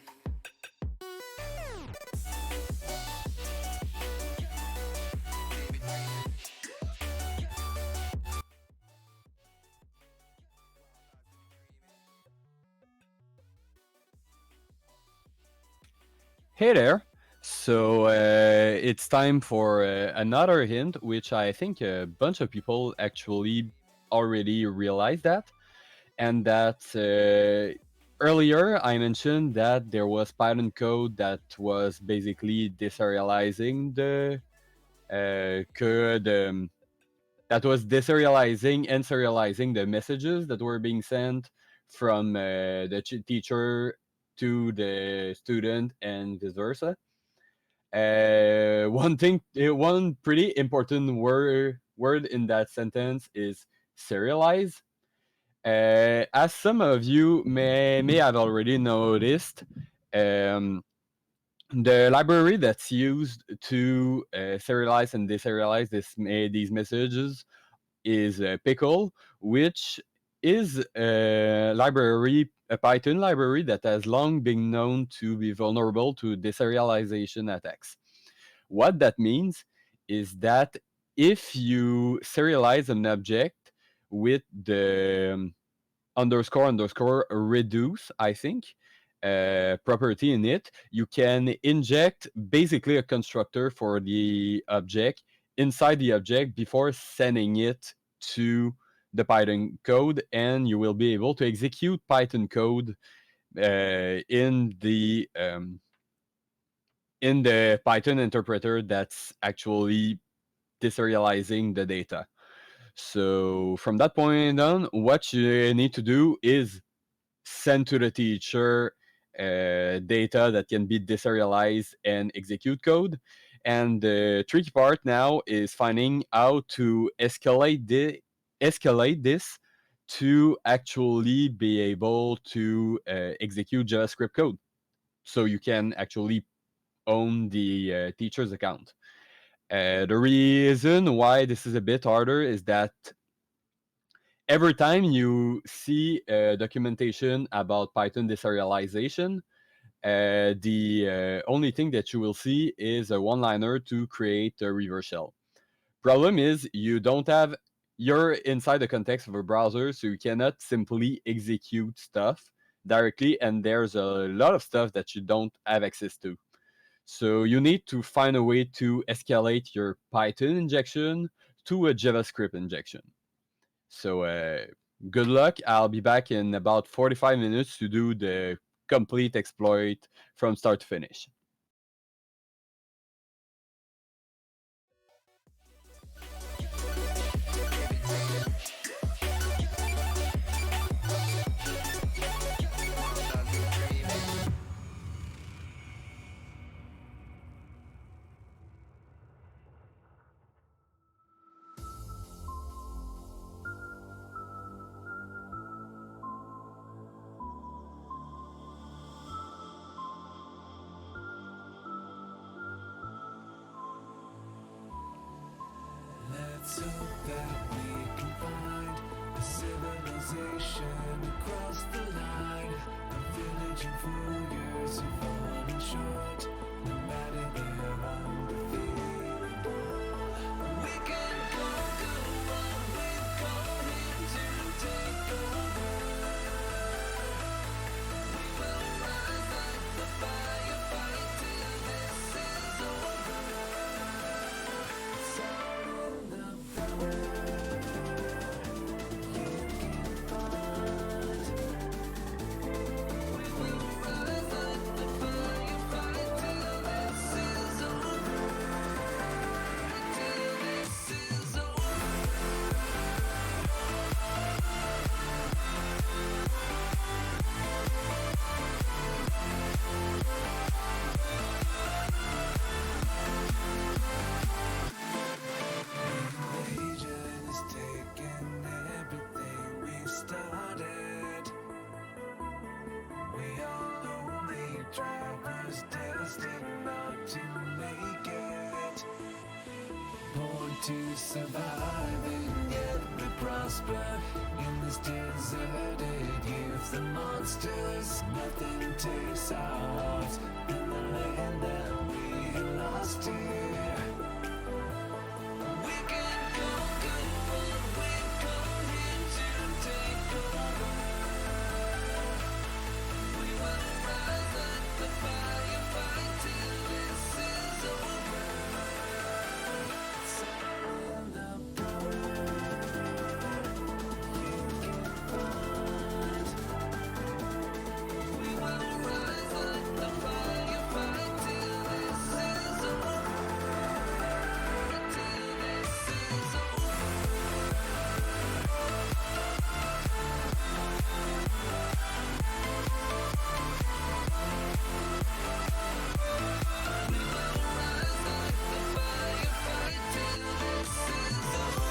Hey there. So it's time for another hint, which I think a bunch of people actually already realized that. And that earlier I mentioned that there was Python code that was basically deserializing the code. That was deserializing and serializing the messages that were being sent from the teacher to the student and vice versa. One pretty important word in that sentence is serialize. As some of you may have already noticed, um, the library that's used to serialize and deserialize these messages is Pickle, which is a Python library that has long been known to be vulnerable to deserialization attacks. What that means is that if you serialize an object with the underscore reduce, I think, property in it, you can inject basically a constructor for the object inside the object before sending it to the Python code, and you will be able to execute Python code in the Python interpreter that's actually deserializing the data. So from that point on, what you need to do is send to the teacher data that can be deserialized and execute code. And the tricky part now is finding how to escalate this to actually be able to execute JavaScript code. So you can actually own the teacher's account. The reason why this is a bit harder is that every time you see documentation about Python deserialization, the only thing that you will see is a one-liner to create a reverse shell. Problem is you don't have, you're inside the context of a browser, so you cannot simply execute stuff directly, and there's a lot of stuff that you don't have access to. So you need to find a way to escalate your Python injection to a JavaScript injection. So good luck. I'll be back in about 45 minutes to do the complete exploit from start to finish. Let's hope that we can find a civilization across the line. A village in 4 years of falling short, no matter their undefeated. We can conquer what we've come here to take over. We will rise like the fire, fight till this is over. It's all in the invasion has taken everything we've started. We are only drivers destined not to make it. Born to survive and yet we prosper in this deserted youth. The monsters, nothing takes our hearts in the land that we lost here. We can conquer what we've come here to take over. We will rise like the fire, fight till this is over. It's all in the power you can find. We will rise like the fire, fight till this is over. Till this is over. We will rise like the fire, fight till this is over.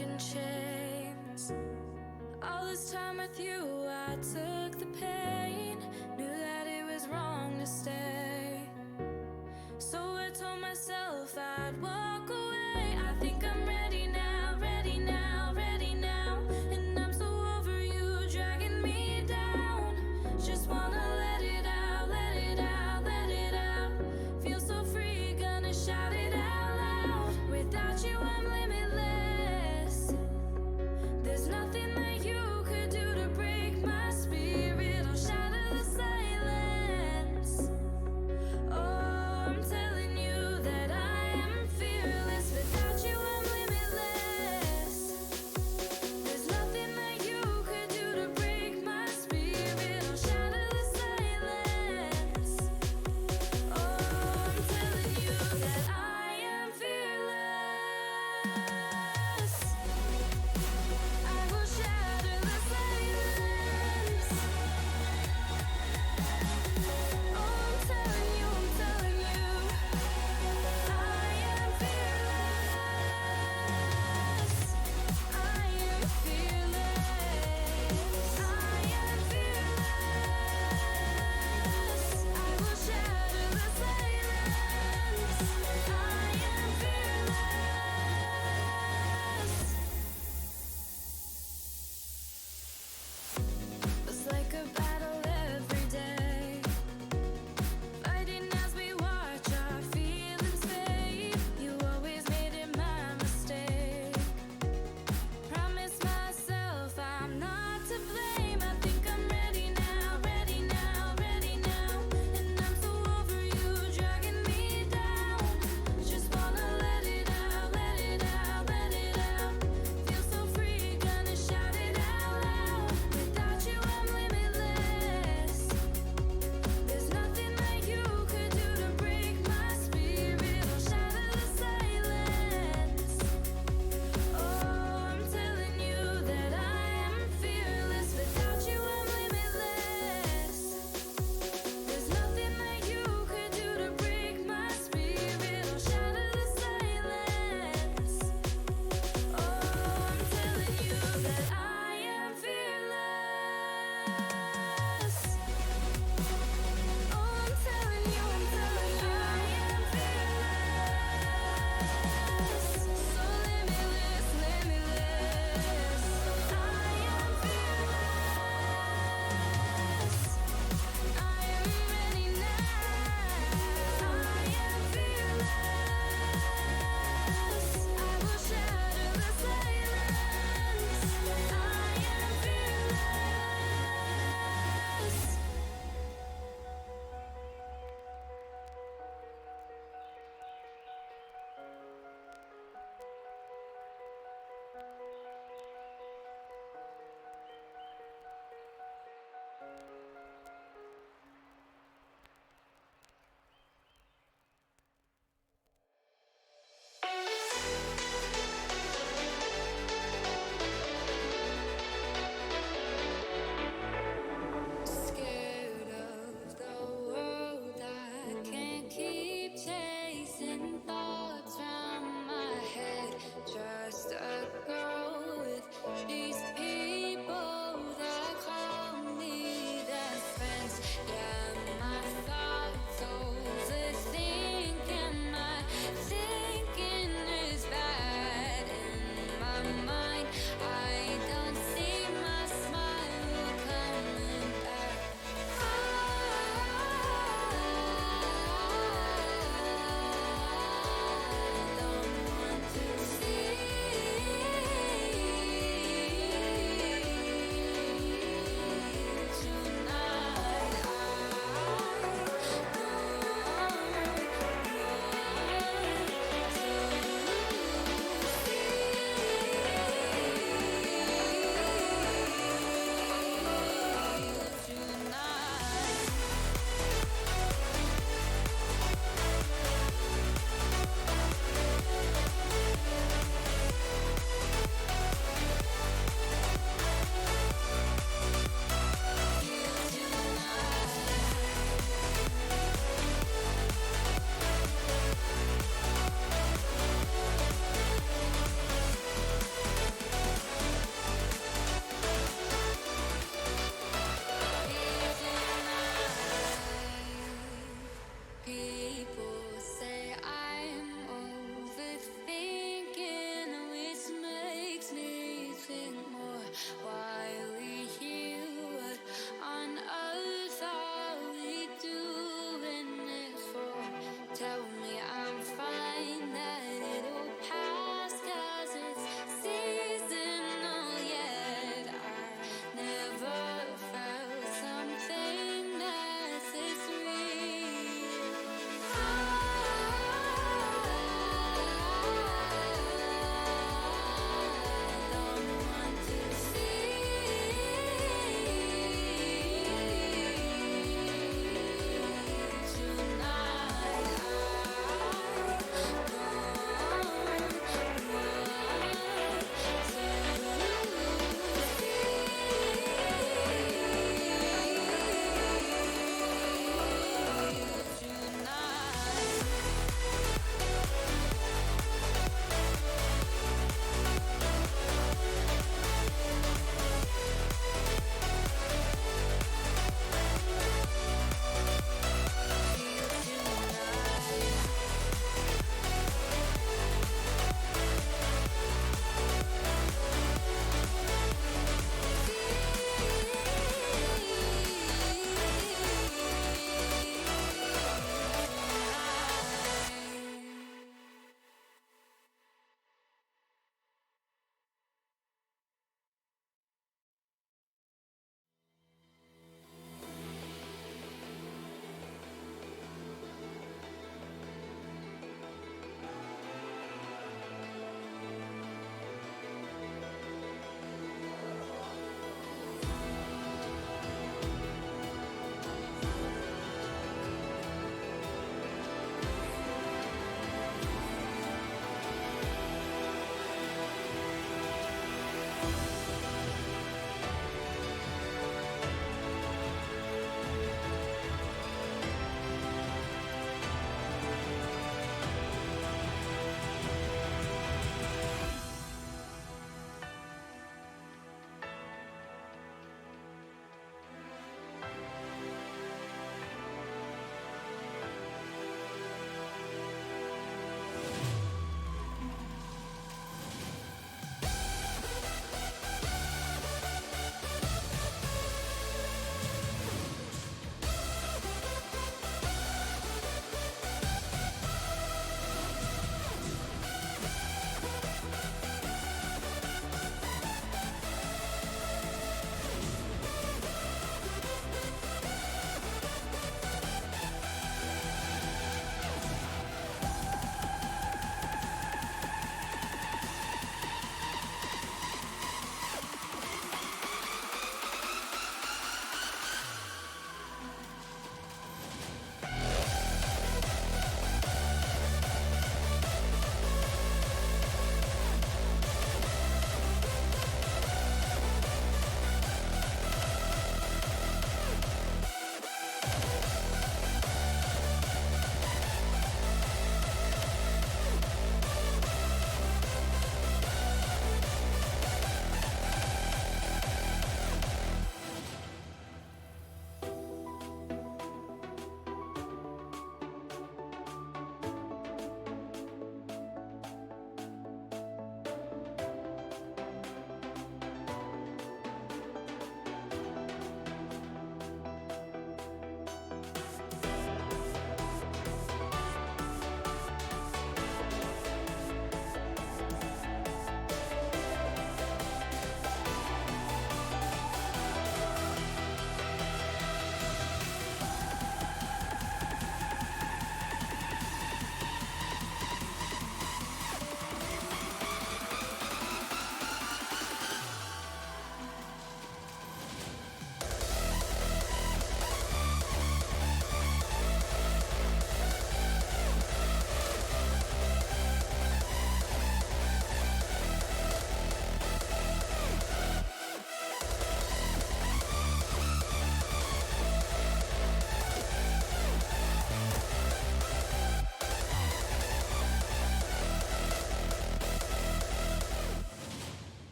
broken chains. All this time with you, I took the pain. Knew that it was wrong to stay. So I told myself I'd walk away. I think I'm ready now, ready now, ready now. And I'm so over you dragging me down. Just wanna let it out, let it out, let it out. Feel so free, gonna shout it out loud. Without you, I'm limitless. There's nothing that you could do to break my spirit or shatter the silence. Oh, I'm telling you that I am fearless. Without you, I'm limitless.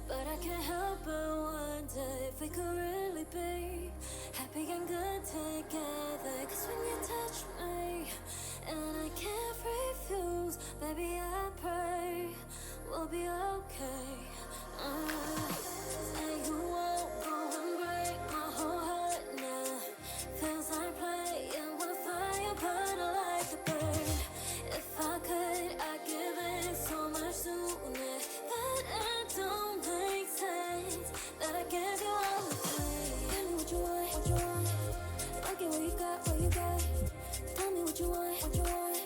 But I can't help but wonder if we could really be happy and good together. Cause when you touch me and I can't refuse, baby I pray we'll be okay. And you won't go and break my whole heart now. Feels like playing with fire, burning like a bird. If I could, I'd give it so much sooner. That it don't make sense that I give you all the things. Tell me what you want, what you want. Like it what you got, what you got. Tell me what you want, what you want.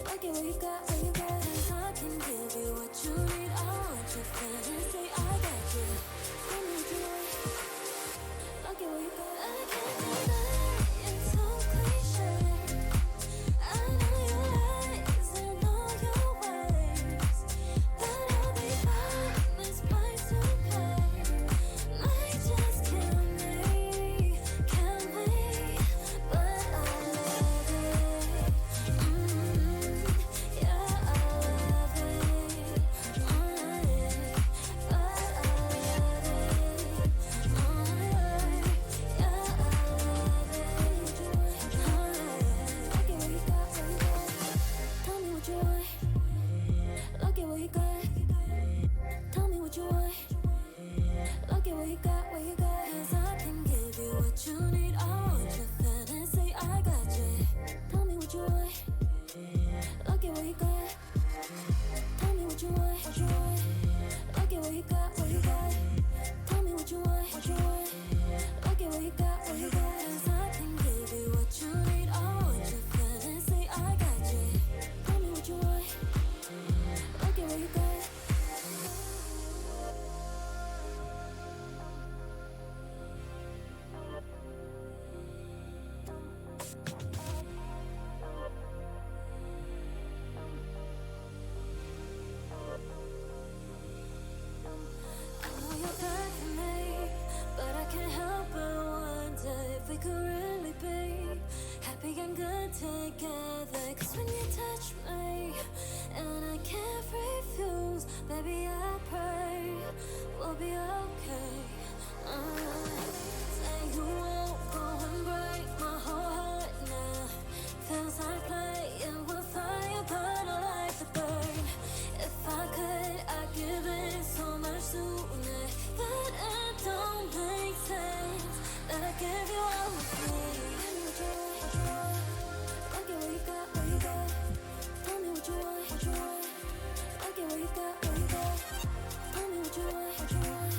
Like it what you got, what you got. 'Cause I can give you what you need. I want your fantasy, I got you. Tell me what you want. Like it what you got. I can't deny it's so cliche. I know your lies and know your ways, but I'll be fine. This price to pay might just kill me, but I love it. Yeah, I love it. But I love it. Yeah, I together. Cause when you touch me and I can't refuse, baby I pray we'll be okay. Say you won't go and break my whole heart now. Feels like playing with fire, burning like the burn. If I could, I'd give it so much sooner. But it don't make sense that I give you all the things. Like it what you got, what you got. Tell me what you want, what you want. Like it what you got, what you got. Tell me what you want, what you want.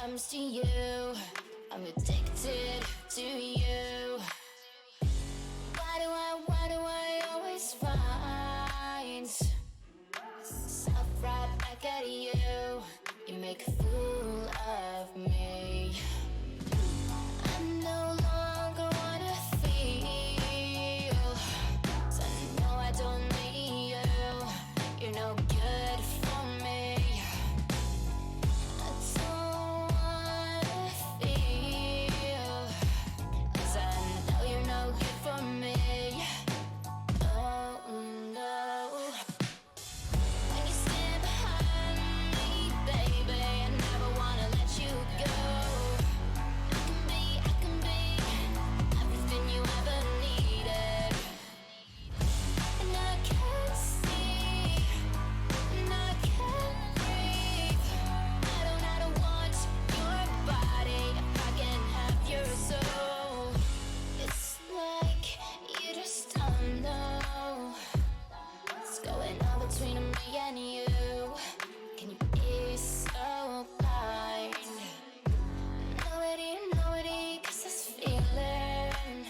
comes to you, I'm addicted to you. Why do I always find myself right back at you? You make a fool of me. I no longer wanna feel, 'cause I know I don't need you. You're no good for me. I don't wanna feel, 'cause I know you're no good for me. Oh no. When you stand behind me, baby, I never wanna let you go. I can be everything you ever needed. And I can't see, and I can't breathe. I don't want your body if I can have your soul. It's like you just don't know what's going on between me and you. Can you be so blind? Nobody gets this feeling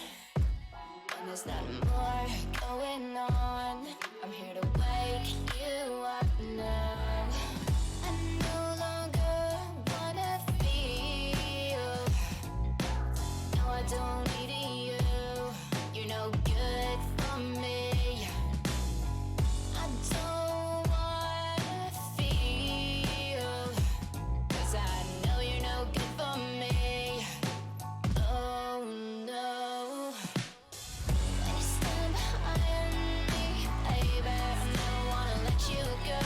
when there's not more going on. I'm here to wake you up now. I no longer wanna feel. No, I don't need you. You're no good for me. I don't wanna feel, 'cause I know you're no good for me. Oh no. When you stand behind me, baby, I never wanna let you go.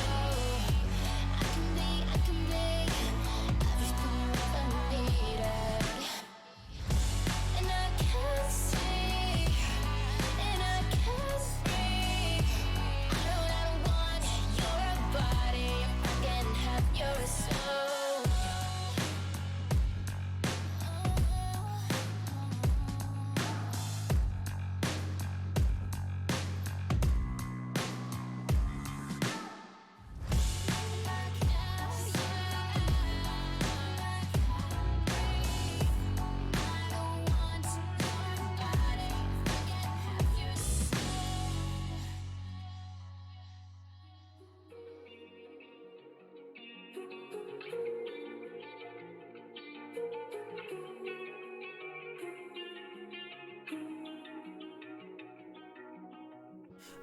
I can be everything you ever needed. And I can't see, and I can't breathe. I don't want your body if I can have your soul.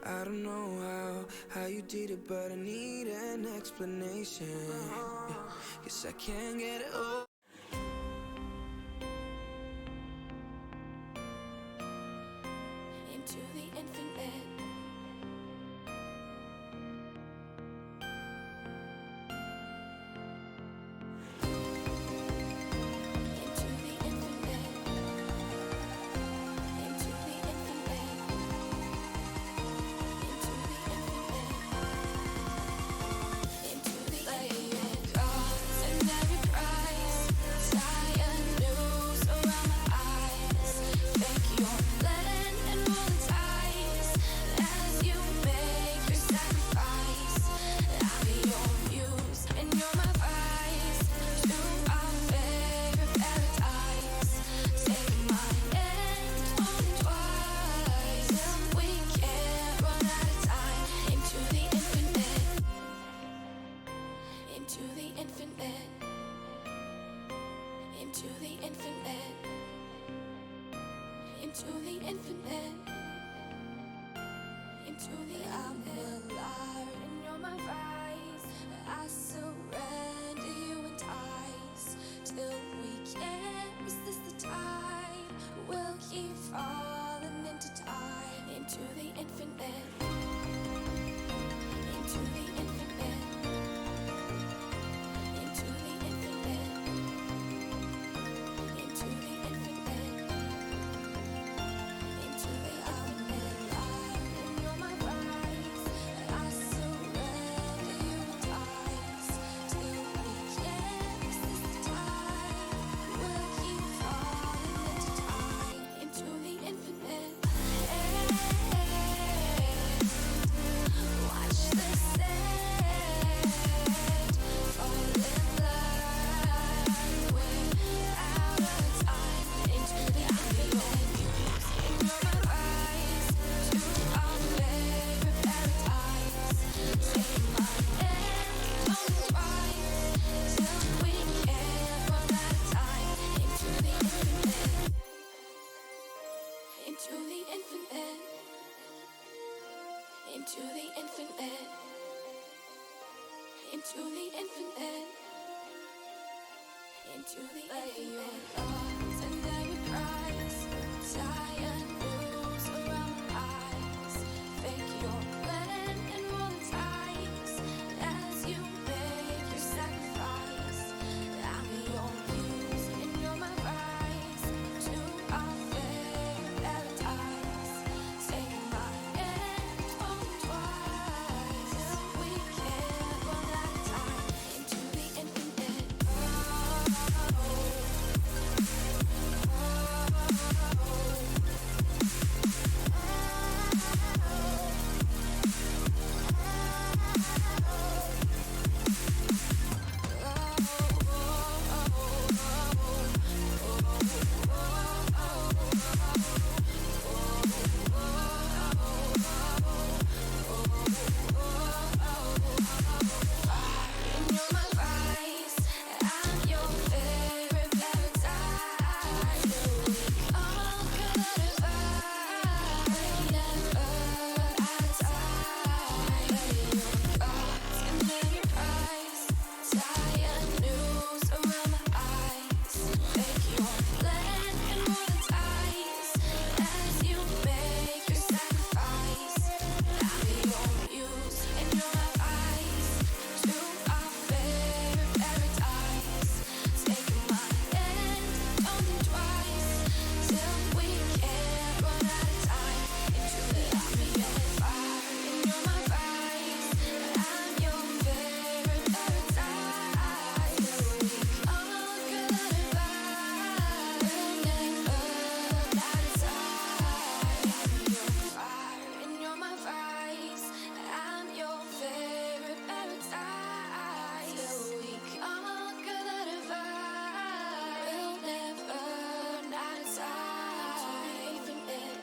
I don't know how you did it, but I need an explanation. Guess I can't get it over. Into the infinite. Into the infinite. Into the infinite. Into the infinite. Cross and every price. Tired news around my eyes. Thank your blend and roll the dice as you make your sacrifice. I'll be your muse and you're my vice. To our favorite paradise. Take my hand, only twice. We can't run out of time. Into the infinite. Into the infinite. Into the infinite. Into the infinite. Into the I'm alive and you're my vice. I surrender, you entice. Till we can't resist the tide. We'll keep falling into time. Into the infinite. Into the infinite. Into the infinite. Into the infinite. Into the I'm alive and you're my vice. I surrender, you entice. Till we can't resist the tide. We'll keep falling into time. Into the infinite. Hey. into the infinite, into the infinite, into the infinite. Thoughts and every price, tired news around my eyes. Fake your blend and roll the dice as you make your sacrifice. I'm your muse and you're my rise to our favorite paradise. Taking my hand home twice till we can't run out of time. Into the infinite. You're my vice, I'm your favorite paradise. All good advice, never out of time. Your thoughts and every price, tired news around my eyes. Fake your plan and roll the dice as you make your sacrifice. I'm your muse and you're my vice to our favorite paradise. Taking my hand, only twice till we can't run out of time. Into the army of fire, and you're my vice. I'm your favorite paradise. All good advice, never out of time. You're fire, and you're my vice. I'm your favorite paradise. Till we all good advice, we'll never run out of time. Infinite.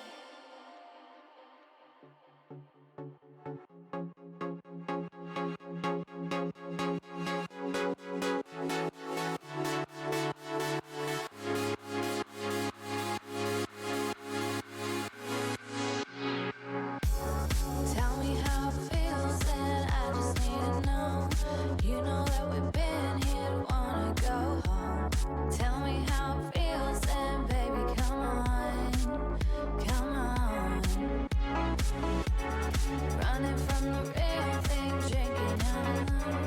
Tell me how it feels, and I just need to know. You know that we've been here, wanna go home. Tell me how it feels, and baby, come on, come on. Running from the real thing, drinking out alone.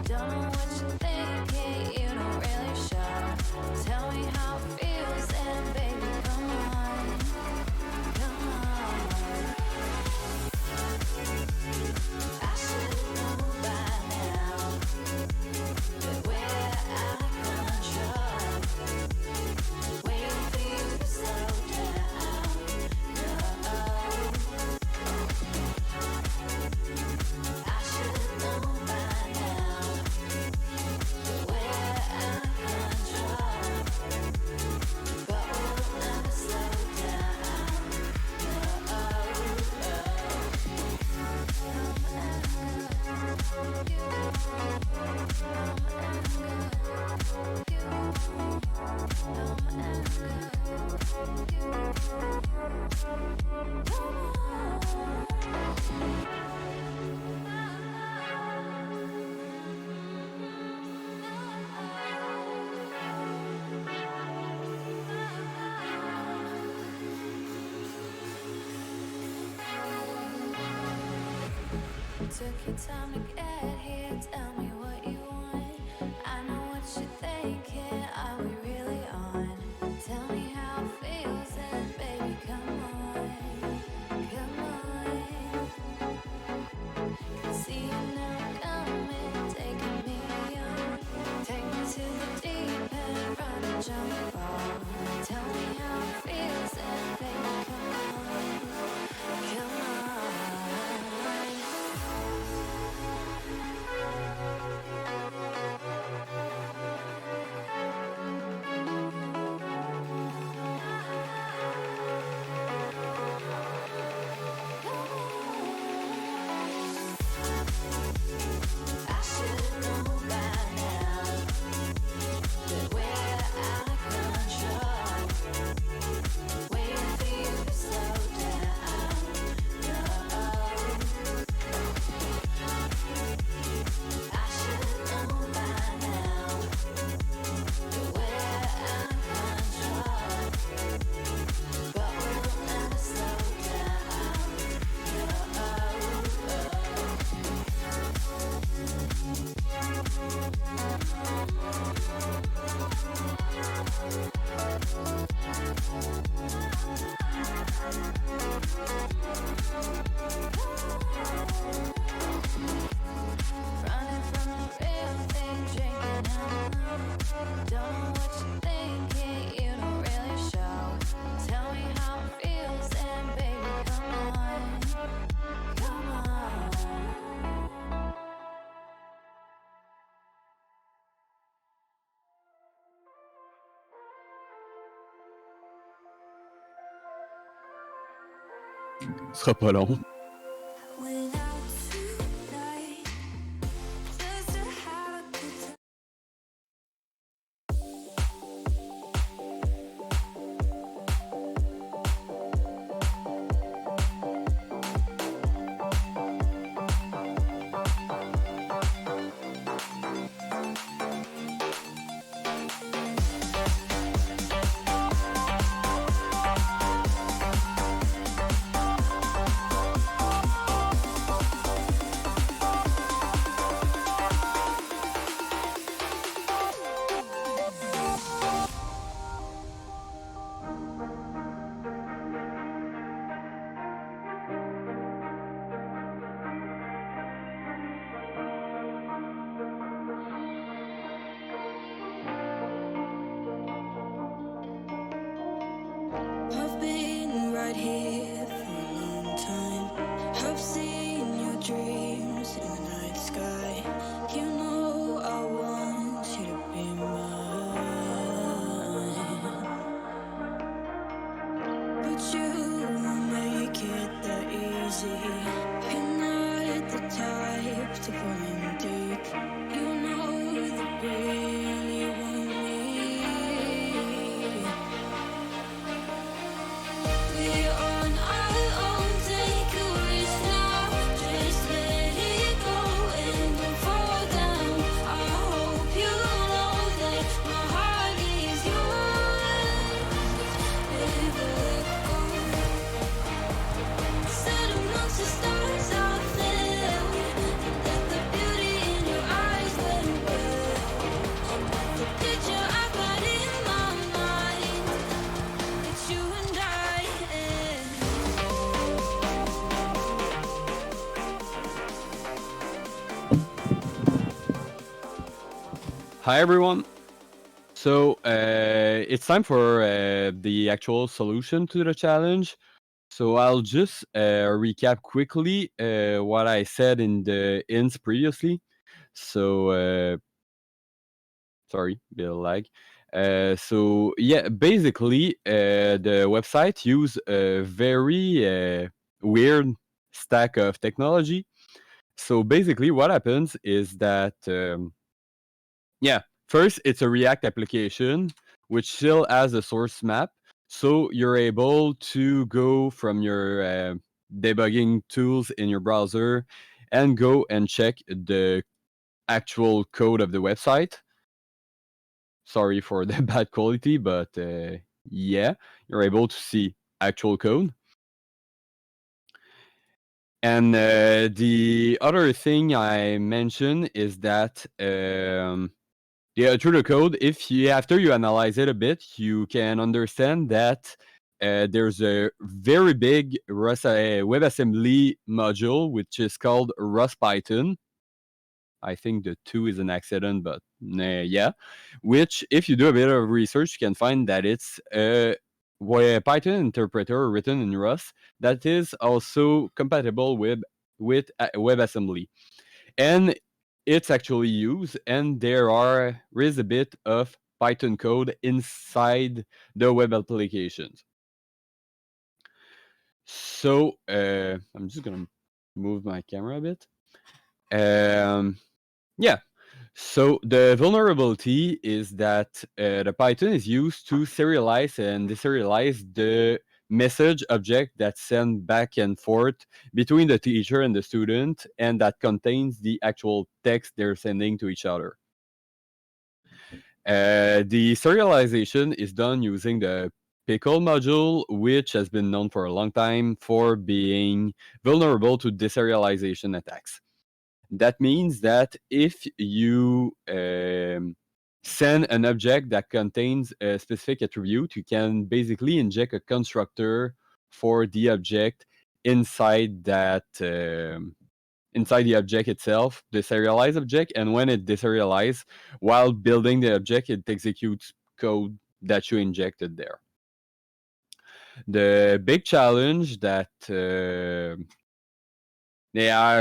Don't know what you're thinking, you don't really show. Tell me how it feels, and baby, come on, come on. I should know by now that we're out of control. Waiting for you to slow down. No, I should know by now that we're out of control. But we'll never slow down. No, took your time to get here. Tell me what you want. I know what you're thinking. Are we really on? Tell me how it feels, and baby, come on, come on. Can see you now coming, taking me on. Take me to the deep end, run and jump fall. Tell me how it feels, and baby, come on, come on. Ce sera pas long. without tonight, just to have a good time. I've been right here for a long time. I've seen your dreams in the night sky. You know I want you to be mine, but you won't make it that easy. You're not the type to pull in deep. You know that really want me. We're on our own, take a risk now. Just let it go and don't fall down. I hope you know that my heart is yours. Never let go. Set amongst the stars out there, and let the beauty in your eyes let it well. The picture I've got in my mind, it's you and I. Hi everyone. So it's time for the actual solution to the challenge. So I'll just recap quickly what I said in the ins previously. So sorry, bit of lag. So yeah, basically the website use a very weird stack of technology. So basically what happens is that yeah, first it's a React application which still has a source map. So you're able to go from your debugging tools in your browser and go and check the actual code of the website. Sorry for the bad quality, but yeah, you're able to see actual code. And the other thing I mentioned is that yeah, through the code, if you after you analyze it a bit, you can understand that there's a very big Rust WebAssembly module which is called Rust Python. I think the 2 is an accident, but yeah. Which, if you do a bit of research, you can find that it's a Python interpreter written in Rust that is also compatible with WebAssembly. And it's actually used, and there is a bit of Python code inside the web applications. So I'm just gonna move my camera a bit. Yeah. So the vulnerability is that the Python is used to serialize and deserialize the message object that's sent back and forth between the teacher and the student, and that contains the actual text they're sending to each other. The serialization is done using the pickle module, which has been known for a long time for being vulnerable to deserialization attacks. That means that if you send an object that contains a specific attribute, you can basically inject a constructor for the object inside that inside the object itself, the serialized object, and when it deserializes, while building the object, it executes code that you injected there. The big challenge that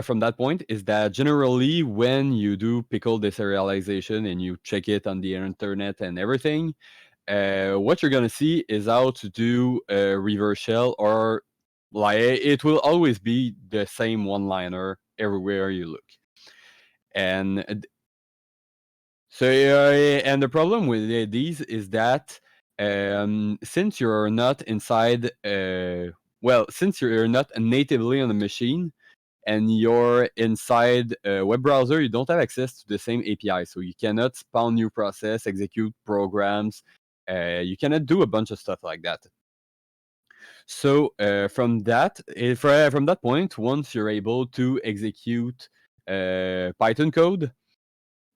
from that point is that generally when you do pickle deserialization and you check it on the internet and everything, what you're gonna see is how to do a reverse shell or Like it will always be the same one-liner everywhere you look. And so and the problem with these is that since you're not inside, since you're not natively on the machine and you're inside a web browser, you don't have access to the same API. So you cannot spawn new process, execute programs. You cannot do a bunch of stuff like that. So from that point, once you're able to execute Python code,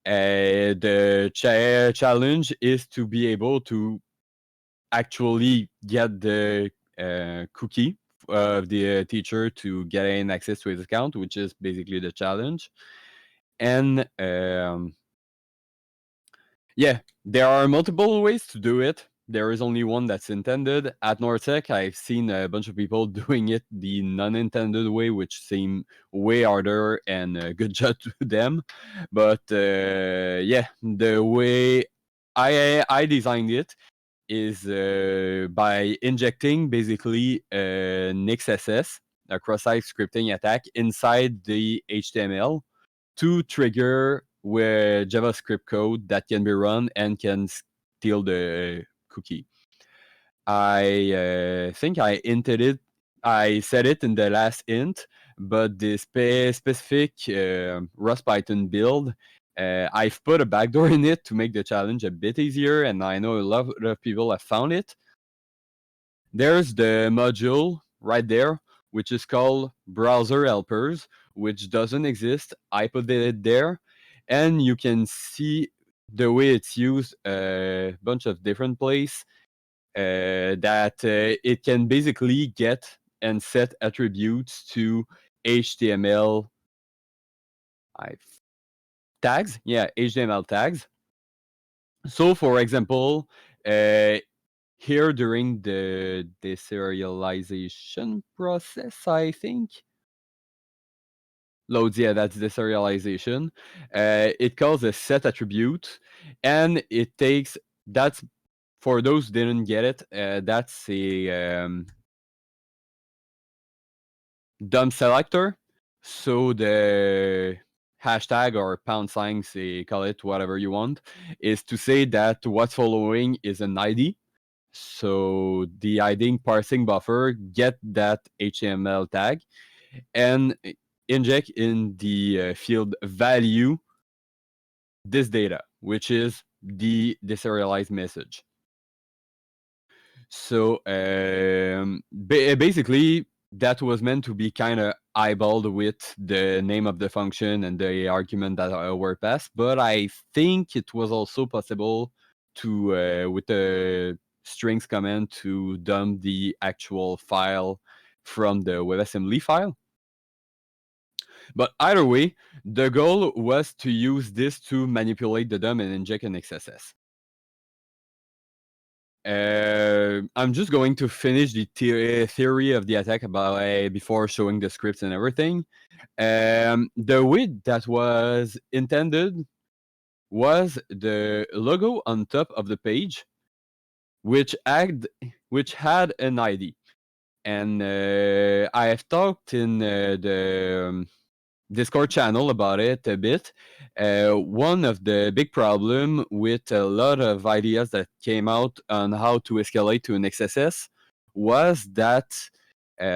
the challenge is to be able to actually get the cookie of the teacher to gain access to his account, which is basically the challenge. And yeah, there are multiple ways to do it. There is only one that's intended. At NorthSec, I've seen a bunch of people doing it the non-intended way, which seem way harder, and good job to them. But yeah, the way I designed it is by injecting basically an XSS, a cross-site scripting attack, inside the HTML to trigger with JavaScript code that can be run and can steal the cookie. I think I hinted it. I said it in the last int, but the specific Rust Python build, I've put a backdoor in it to make the challenge a bit easier, and I know a lot of people have found it. There's the module right there, which is called Browser Helpers, which doesn't exist. I put it there, and you can see the way it's used a bunch of different places. That it can basically get and set attributes to HTML tags. Yeah, HTML tags. So, for example, here during the deserialization process, I think. Loads, yeah, that's deserialization. It calls a set attribute, and it takes, that's, for those who didn't get it, that's a dump selector. So the hashtag or pound sign, say, call it whatever you want, is to say that what's following is an ID. So the ID parsing buffer get that HTML tag and inject in the field value this data, which is the deserialized message. So basically, that was meant to be kind of eyeballed with the name of the function and the argument that were passed, but I think it was also possible to, with the strings command, to dump the actual file from the WebAssembly file. But either way, the goal was to use this to manipulate the DOM and inject an XSS. I'm just going to finish the theory of the attack before showing the scripts and everything. The way that was intended was the logo on top of the page, which had an ID. And I have talked in the Discord channel about it a bit. One of the big problem with a lot of ideas that came out on how to escalate to an XSS was that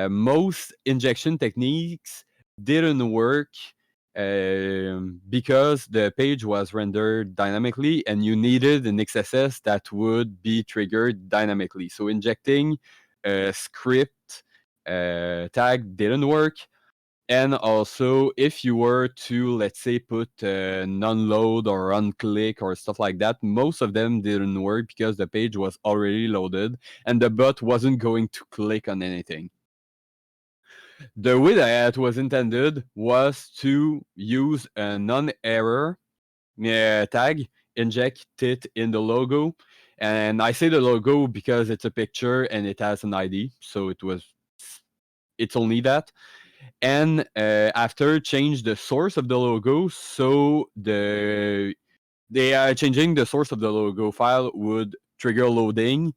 most injection techniques didn't work because the page was rendered dynamically and you needed an XSS that would be triggered dynamically. So injecting a script tag didn't work. And also, if you were to, let's say, put non-load or unclick or stuff like that, most of them didn't work because the page was already loaded and the bot wasn't going to click on anything. The way that was intended was to use a non-error tag, inject it in the logo. And I say the logo because it's a picture and it has an ID, so it's only that. And after change the source of the logo, so they are changing the source of the logo file would trigger loading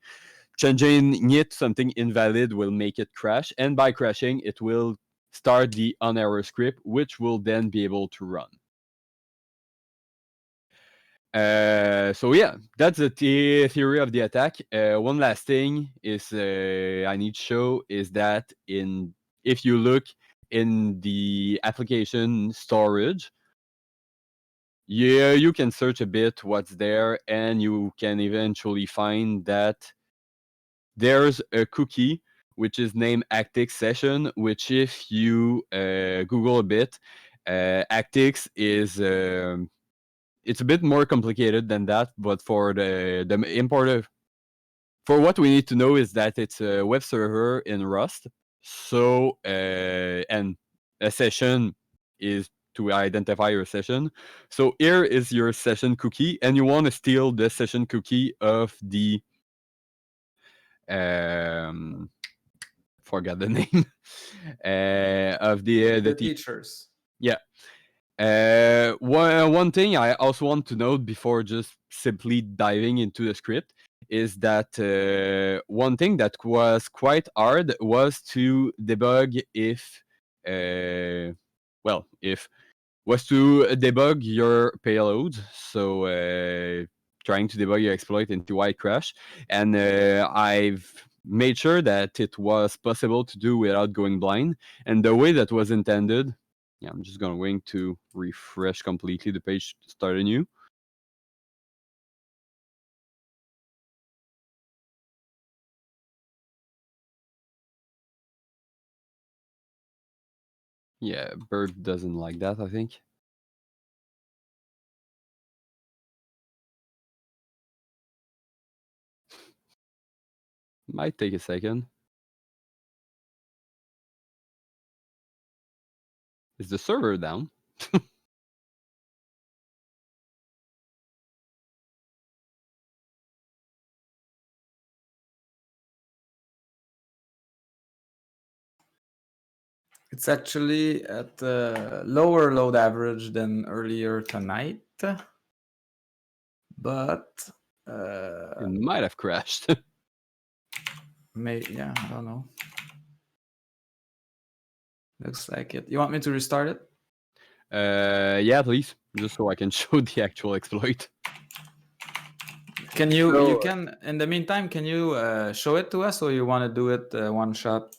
changing it to something invalid will make it crash, and by crashing, it will start the on-error script, which will then be able to run. So yeah, that's the theory of the attack. One last thing is I need to show is that if you look in the application storage, yeah, you can search a bit what's there, and you can eventually find that there's a cookie which is named Actix Session, which if you Google a bit, Actix is it's a bit more complicated than that, but for the importer, for what we need to know is that it's a web server in Rust. So and a session is to identify your session. So here is your session cookie, and you want to steal the session cookie of the forgot the name of the teachers. Yeah. One thing I also want to note before just simply diving into the script is that one thing that was quite hard was to debug if your payload. So trying to debug your exploit into white crash, and I've made sure that it was possible to do without going blind, and the way that was intended. Yeah, I'm just going to refresh completely the page to start anew. Yeah, Bird doesn't like that, I think. Might take a second. Is the server down? It's actually at a lower load average than earlier tonight, but It might have crashed. yeah, I don't know. Looks like it. You want me to restart it? Yeah, please, just so I can show the actual exploit. Can you can in the meantime, can you show it to us, or you want to do it one shot?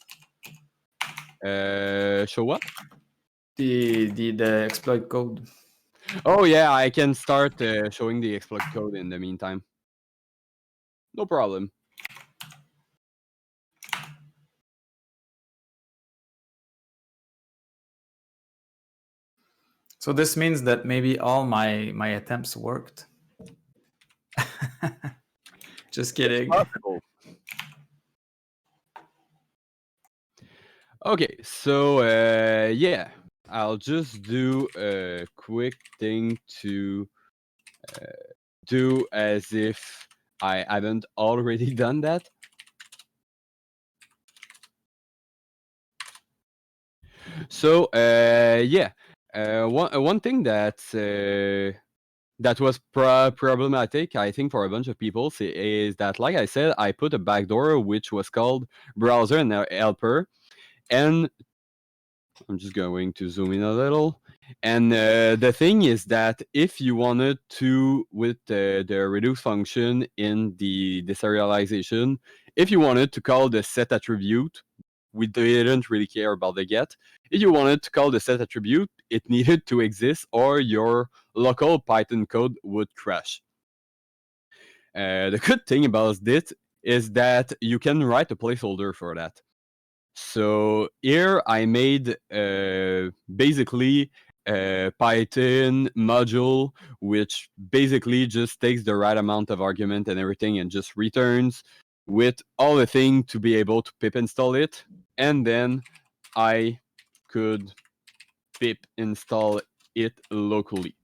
Show what? The exploit code. Oh yeah, I can start showing the exploit code in the meantime. No problem. So this means that maybe all my attempts worked. Just kidding. Possible. Okay, so yeah, I'll just do a quick thing to do as if I haven't already done that. So yeah, one thing that was problematic, I think, for a bunch of people is that, like I said, I put a backdoor which was called browser and helper, and I'm just going to zoom in a little. And the thing is that if you wanted to, with the reduce function in the deserialization, if you wanted to call the set attribute, we didn't really care about the get. If you wanted to call the set attribute, it needed to exist or your local Python code would crash. The good thing about this is that you can write a placeholder for that. So here I made basically a Python module which basically just takes the right amount of argument and everything and just returns with all the thing to be able to pip install it, and then I could pip install it locally.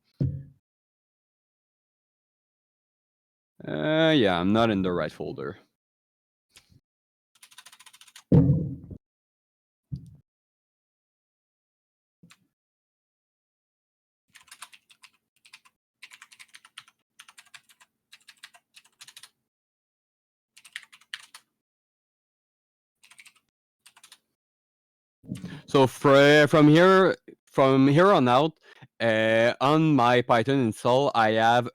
Yeah, I'm not in the right folder. So from here on out, on my Python install, I have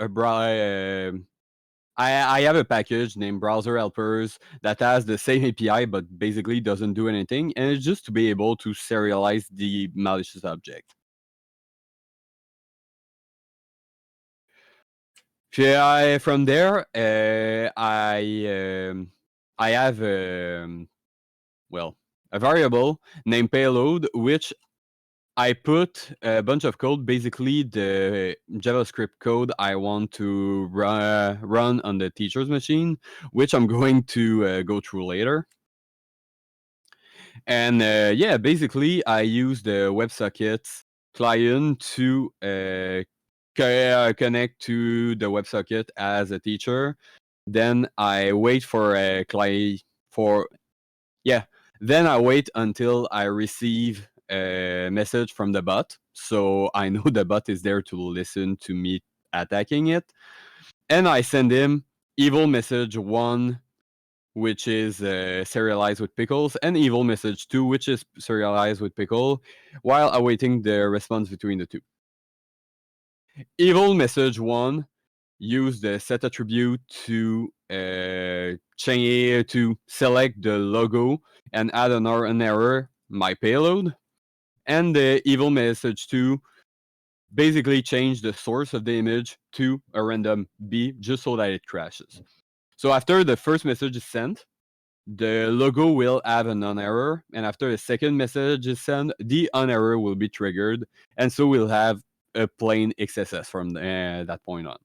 I have a package named Browser Helpers that has the same API, but basically doesn't do anything, and it's just to be able to serialize the malicious object. From there, I have a variable named payload, which I put a bunch of code, basically the JavaScript code I want to run on the teacher's machine, which I'm going to go through later. And yeah, basically I use the WebSockets client to connect to the WebSocket as a teacher. Then I wait for a client then I wait until I receive a message from the bot. So I know the bot is there to listen to me attacking it. And I send him evil message 1, which is serialized with pickles, and evil message 2, which is serialized with pickle, while awaiting the response between the two. Evil message 1 use the set attribute to select the logo and add an error, my payload. And the evil message 2 basically change the source of the image to a random B just so that it crashes. So after the first message is sent, the logo will have a non-error, and after the second message is sent, the on-error will be triggered, and so we'll have a plain XSS from that point on.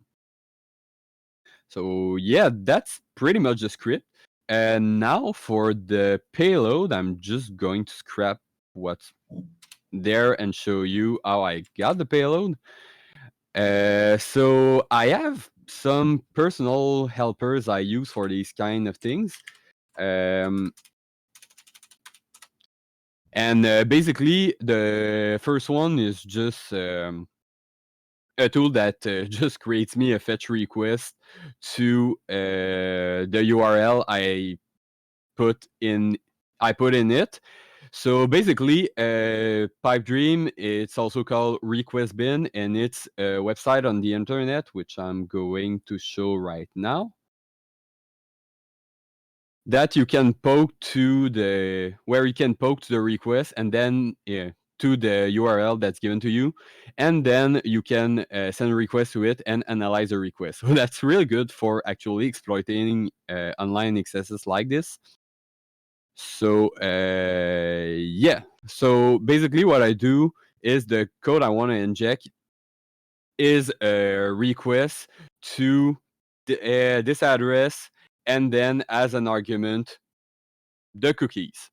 So yeah, that's pretty much the script. And now for the payload, I'm just going to scrap what's there and show you how I got the payload. So I have some personal helpers I use for these kind of things. And basically, the first one is just a tool that just creates me a fetch request to the URL I put in it. So basically, Pipedream, it's also called Request Bin, and it's a website on the internet, which I'm going to show right now, that you can poke to the request, and then to the URL that's given to you, and then you can send a request to it and analyze the request. So that's really good for actually exploiting online accesses like this. So yeah, so basically what I do is the code I want to inject is a request to this address, and then as an argument the cookies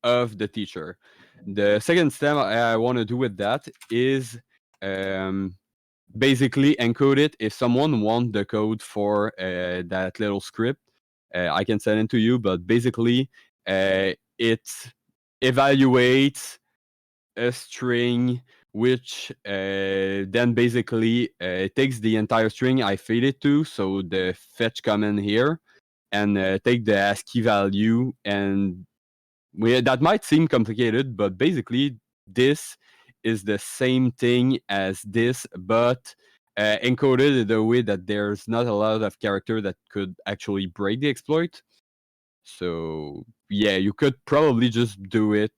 of the teacher. The second step I want to do with that is basically encode it. If someone wants the code for that little script, I can send it to you, but basically it evaluates a string, which then basically takes the entire string I feed it to, so the fetch command here, and take the ASCII value. And that might seem complicated, but basically this is the same thing as this, but encoded in a way that there's not a lot of character that could actually break the exploit. So yeah, you could probably just do it,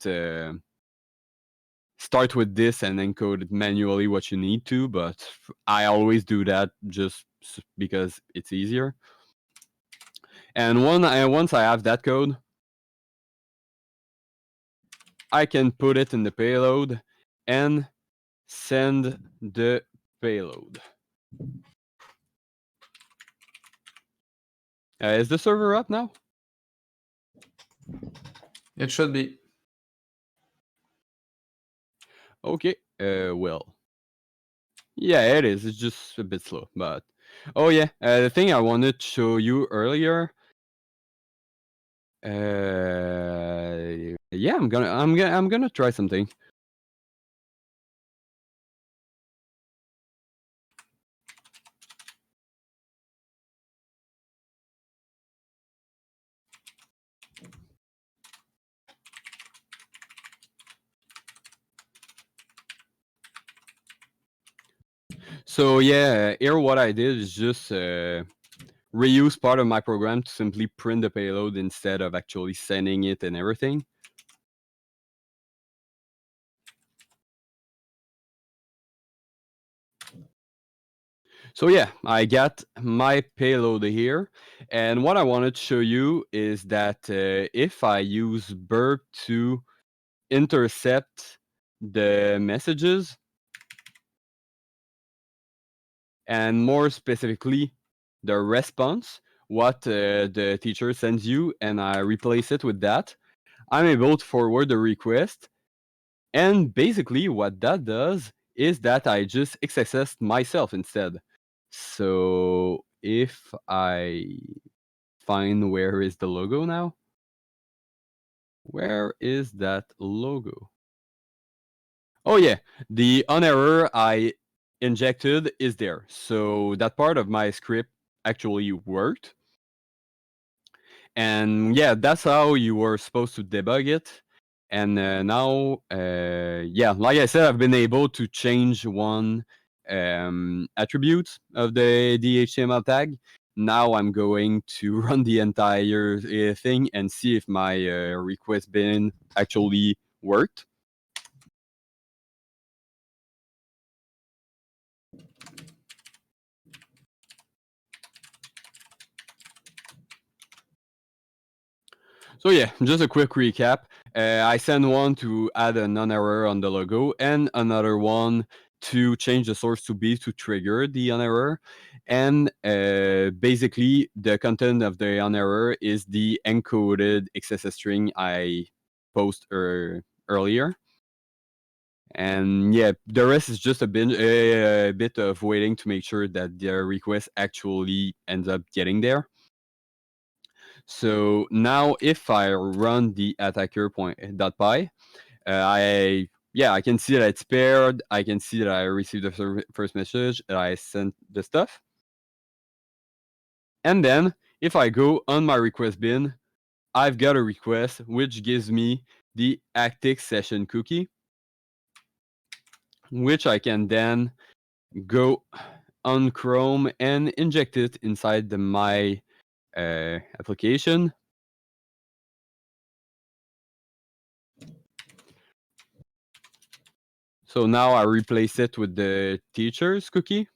start with this and encode it manually what you need to, but I always do that just because it's easier. And once I have that code, I can put it in the payload and send the payload. Is the server up now? It should be. Okay, well. Yeah, it is. It's just a bit slow, but... Oh yeah, the thing I wanted to show you earlier... yeah, I'm gonna try something. So yeah, here what I did is just reuse part of my program to simply print the payload instead of actually sending it and everything. So yeah, I got my payload here, and what I wanted to show you is that if I use burp to intercept the messages, and more specifically the response, what the teacher sends you, and I replace it with that, I'm able to forward the request. And basically what that does is that I just XSS myself instead. So if I find where is the logo now, where is that logo? Oh yeah, the on error I injected is there. So that part of my script actually worked. And yeah, that's how you were supposed to debug it. And now, yeah, like I said, I've been able to change one attribute of the HTML tag. Now I'm going to run the entire thing and see if my request bin actually worked. So yeah, just a quick recap. I send one to add a non-error on the logo and another one to change the source to B to trigger the on-error. And basically, the content of the on-error is the encoded XSS string I posted earlier. And yeah, the rest is just a bit of waiting to make sure that the request actually ends up getting there. So now if I run the attacker.py, I can see that it's paired. I can see that I received the first message, that I sent the stuff. And then if I go on my request bin, I've got a request which gives me the Actic session cookie, which I can then go on Chrome and inject it inside my application. So now I replace it with the teacher's cookie.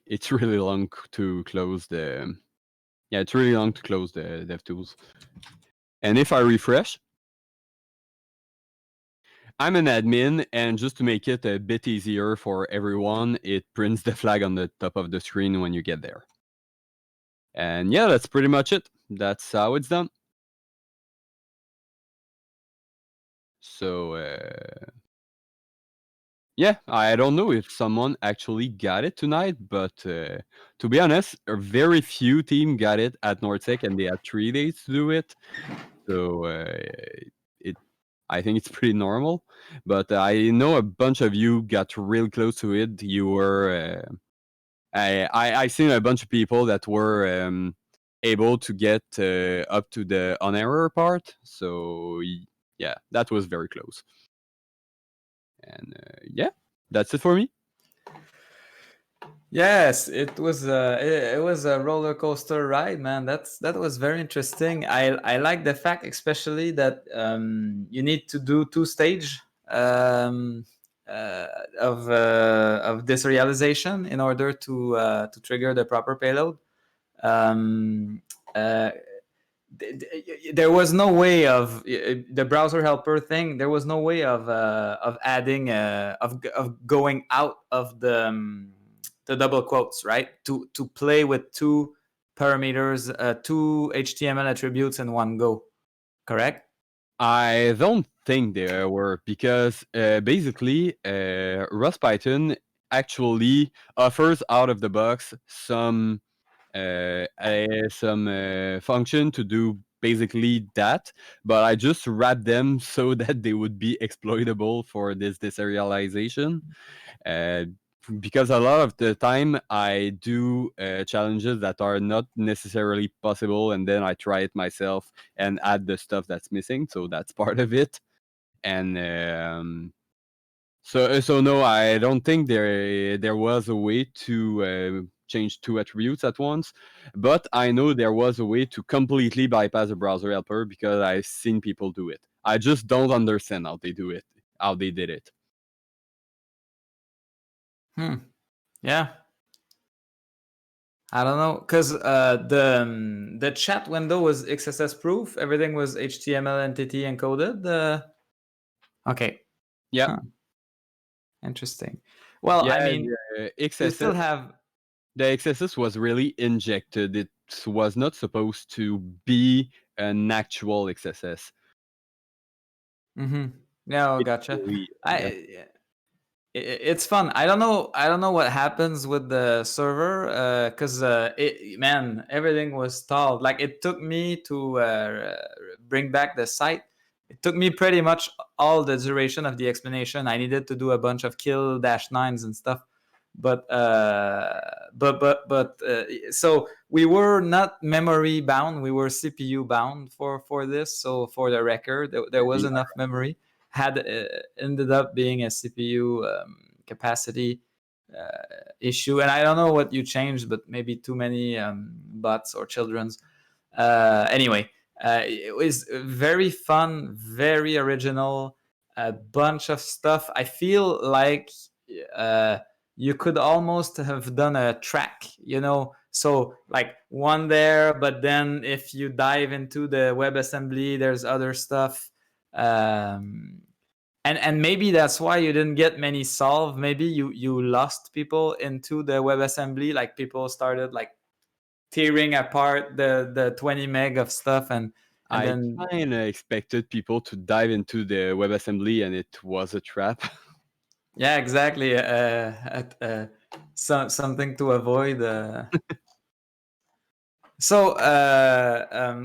It's really long to close the... Yeah, it's really long to close the DevTools. And if I refresh, I'm an admin, and just to make it a bit easier for everyone, it prints the flag on the top of the screen when you get there. And yeah, that's pretty much it. That's how it's done. So yeah, I don't know if someone actually got it tonight, but to be honest, a very few team got it at NorthSec, and they had 3 days to do it. So I think it's pretty normal. But I know a bunch of you got real close to it. You were I seen a bunch of people that were able to get up to the on error part. So yeah, that was very close. And yeah, that's it for me. Yes, it was a roller coaster ride, man. That was very interesting. I like the fact, especially that you need to do 2-stage of deserialization in order to trigger the proper payload. Um, uh, there was no way of the browser helper thing. There was no way of adding of going out of the double quotes, right? To play with two parameters, two HTML attributes in one go. Correct? I don't think there were, because basically Rust Python actually offers out of the box some function to do basically that, but I just wrapped them so that they would be exploitable for this deserialization. Because a lot of the time I do challenges that are not necessarily possible, and then I try it myself and add the stuff that's missing. So that's part of it. And So no, I don't think there was a way to change two attributes at once, but I know there was a way to completely bypass a browser helper because I've seen people do it. I just don't understand how they do it, how they did it. Yeah. I don't know, because the chat window was XSS proof. Everything was HTML entity encoded. Okay. Yeah, Huh. Interesting. Well, I yeah. mean, The you XSS, still have. the XSS was really injected. It was not supposed to be an actual XSS. Mm-hmm. No, It's gotcha. really, It's fun. I don't know. I don't know what happens with the server, because man, everything was stalled. Like it took me to bring back the site. It took me pretty much all the duration of the explanation. I needed to do a bunch of kill -9s and stuff. But so we were not memory bound. We were CPU bound for this. So for the record, there was enough memory. Had ended up being a CPU capacity issue, and I don't know what you changed, but maybe too many bots or children's. Anyway, it was very fun, very original, a bunch of stuff. I feel like uh, you could almost have done a track, so like one there, but then if you dive into the WebAssembly, there's other stuff. And maybe that's why you didn't get many solve. Maybe you lost people into the WebAssembly, like people started like tearing apart the 20 meg of stuff, and I then kind of expected people to dive into the WebAssembly, and it was a trap. yeah, exactly. Something to avoid. So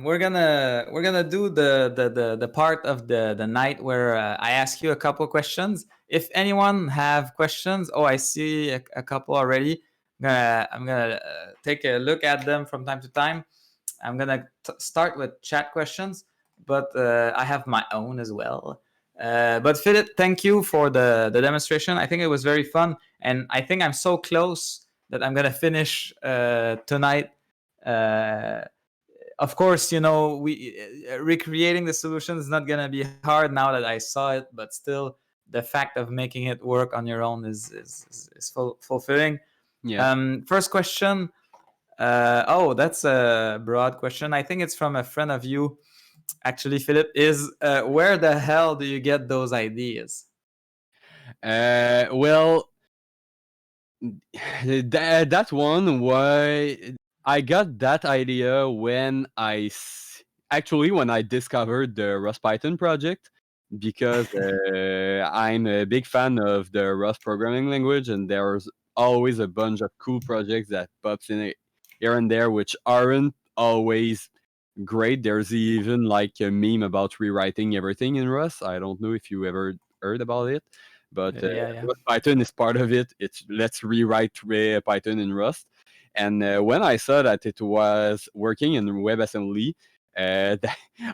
we're gonna do the part of the night where I ask you a couple questions. If anyone have questions, oh, I see a couple already. I'm gonna take a look at them from time to time. I'm gonna start with chat questions, but I have my own as well. But Philip, thank you for the demonstration. I think it was very fun, and I think I'm so close that I'm gonna finish tonight. Uh, of course, we recreating the solution is not gonna be hard now that I saw it, but still, the fact of making it work on your own is fulfilling. Yeah. First question. Oh, that's a broad question. I think it's from a friend of you, actually, Philip. Is where the hell do you get those ideas? Well, that one, why I got that idea when actually when I discovered the Rust Python project, because I'm a big fan of the Rust programming language, and there's always a bunch of cool projects that pops in here and there, which aren't always great. There's even like a meme about rewriting everything in Rust. I don't know if you ever heard about it, but Yeah. Rust Python is part of it. It's let's rewrite Python in Rust. And when I saw that it was working in WebAssembly,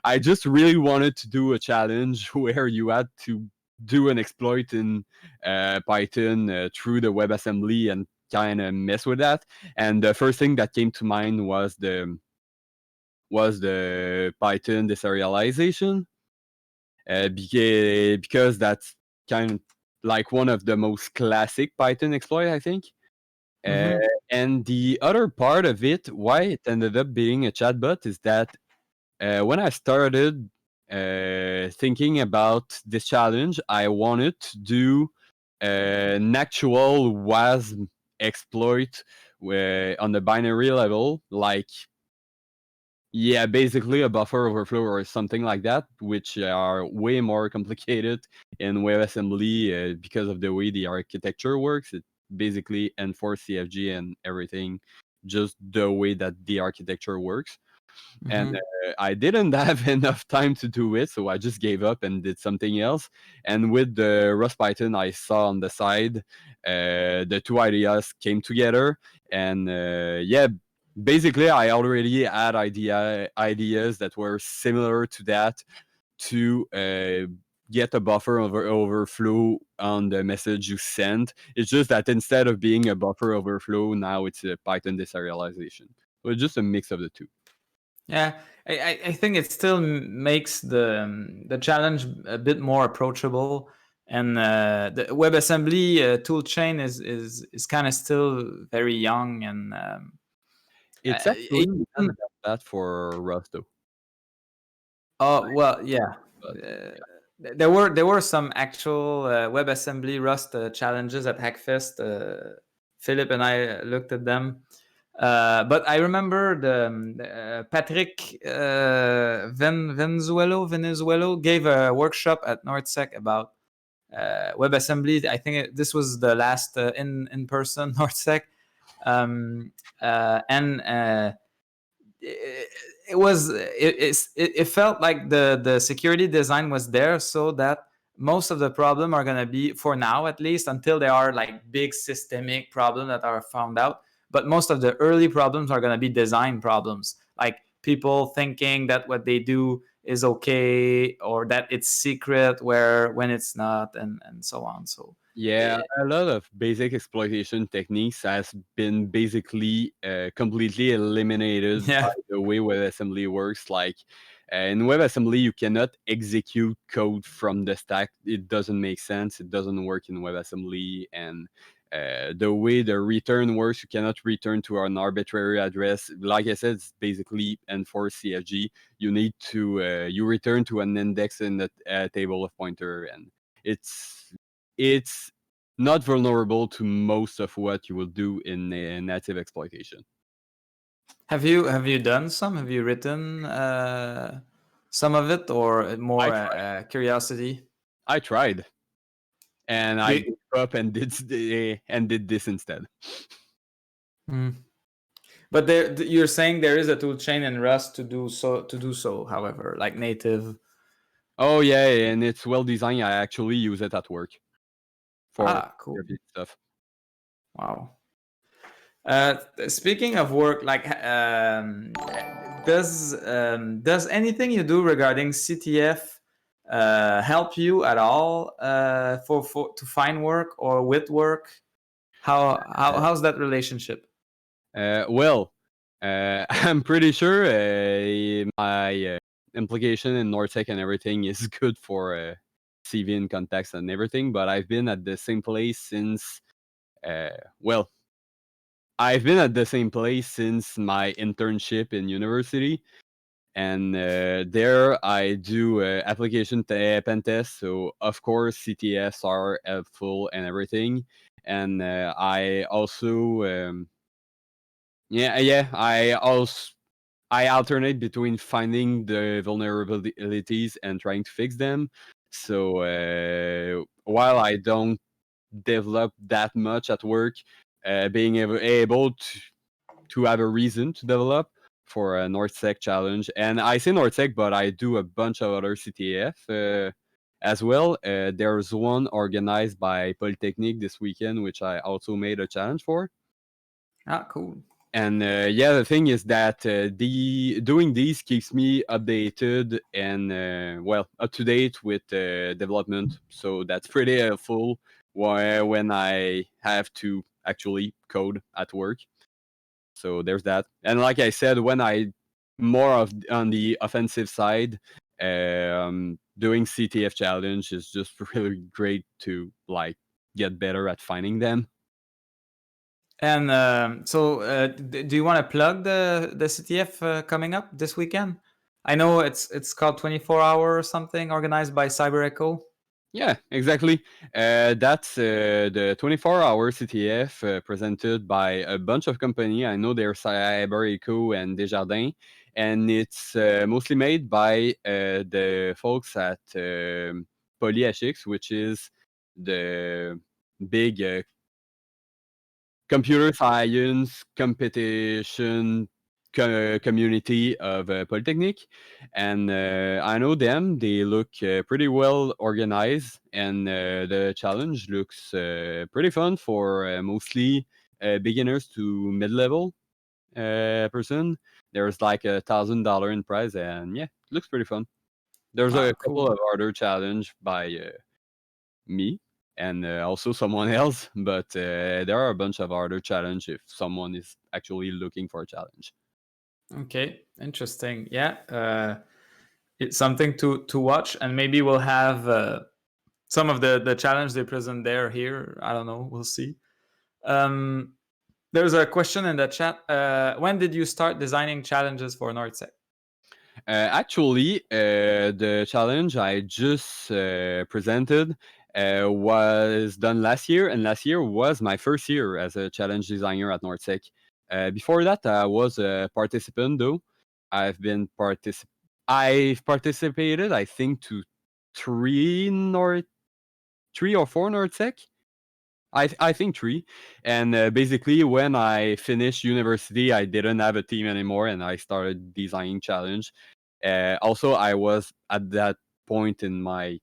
I just really wanted to do a challenge where you had to do an exploit in Python through the WebAssembly and kind of mess with that. And the first thing that came to mind was the Python deserialization, because that's kind of like one of the most classic Python exploit, I think. Uh, Mm-hmm. and the other part of it, why it ended up being a chatbot, is that when I started thinking about this challenge, I wanted to do an actual WASM exploit on the binary level, like basically a buffer overflow or something like that, which are way more complicated in WebAssembly because of the way the architecture works. It basically enforces CFG and everything, just the way that the architecture works. And I didn't have enough time to do it, so I just gave up and did something else. And with the Rust Python I saw on the side, the two ideas came together, and basically I already had ideas that were similar to that, to get a buffer overflow on the message you send. It's just that instead of being a buffer overflow, now it's a Python deserialization. So it's just a mix of the two. Yeah, I think it still makes the challenge a bit more approachable, and the WebAssembly tool chain is kind of still very young, and It's actually not even, that bad for Rust though. oh well, yeah. But There were some actual WebAssembly Rust challenges at Hackfest. Philip and I looked at them. But I remember the Patrick Venezuelo gave a workshop at NorthSec about WebAssembly. I think this was the last in person NorthSec, and it felt like the security design was there so that most of the problem are going to be, for now at least, until there are like big systemic problems that are found out, but most of the early problems are going to be design problems, like people thinking that what they do is okay or that it's secret where when it's not, and so on. So yeah, a lot of basic exploitation techniques has been basically completely eliminated by yeah. the way WebAssembly works. Like in WebAssembly, you cannot execute code from the stack. It doesn't make sense. It doesn't work in WebAssembly. And the way the return works, you cannot return to an arbitrary address. Like I said, it's basically enforced CFG. You need to you return to an index in the table of pointer, and it's not vulnerable to most of what you will do in a native exploitation. Have you done some? Have you written some of it, or more curiosity? I tried, and I You, gave up and did this instead. Mm. But you're saying there is a tool chain in Rust to do so. To do so, however, like native. Oh yeah, and it's well designed. I actually use it at work for Cool. stuff. Wow. Speaking of work, like, does anything you do regarding CTF help you at all for to find work or with work? How's that relationship? Well, I'm pretty sure my implication in NorthSec and everything is good for CV and context and everything, but I've been at the same place since, well, I've been at the same place since my internship in university, and there I do application pen tests. So of course CTFs are helpful and everything, and I also I alternate between finding the vulnerabilities and trying to fix them. So while I don't develop that much at work, being able to have a reason to develop for a NorthSec challenge. And I say NorthSec, but I do a bunch of other CTF as well. There's one organized by Polytechnique this weekend, which I also made a challenge for. Cool. And yeah, the thing is that doing these keeps me updated and well, up to date with development. So that's pretty helpful when I have to actually code at work. So there's that. And like I said, when I more of on the offensive side, doing CTF challenge is just really great to like get better at finding them. And so, do you want to plug the CTF coming up this weekend? I know it's called 24-hour or something, organized by Cyber Echo. Yeah, exactly. That's the 24-hour CTF presented by a bunch of company. I know there's Cyber Echo and Desjardins, and it's mostly made by the folks at PolyHX, which is the big computer science competition community of Polytechnic, and I know them. They look pretty well organized, and the challenge looks pretty fun for mostly beginners to mid-level person. There's like $1,000 in prize, and yeah, it looks pretty fun. There's Ah, a couple cool. of other challenge by me and also someone else, but there are a bunch of other challenge if someone is actually looking for a challenge. Okay, interesting. Yeah, it's something to watch, and maybe we'll have some of the challenge they present there here. I don't know. We'll see. There's a question in the chat. When did you start designing challenges for NorthSec? Actually, the challenge I just presented was done last year, and last year was my first year as a challenge designer at NorthSec. Before that, I was a participant, though. I've been I've participated, I think, to three or four NorthSec. I think three. And basically, when I finished university, I didn't have a team anymore, and I started designing challenge. Also, I was at that point in my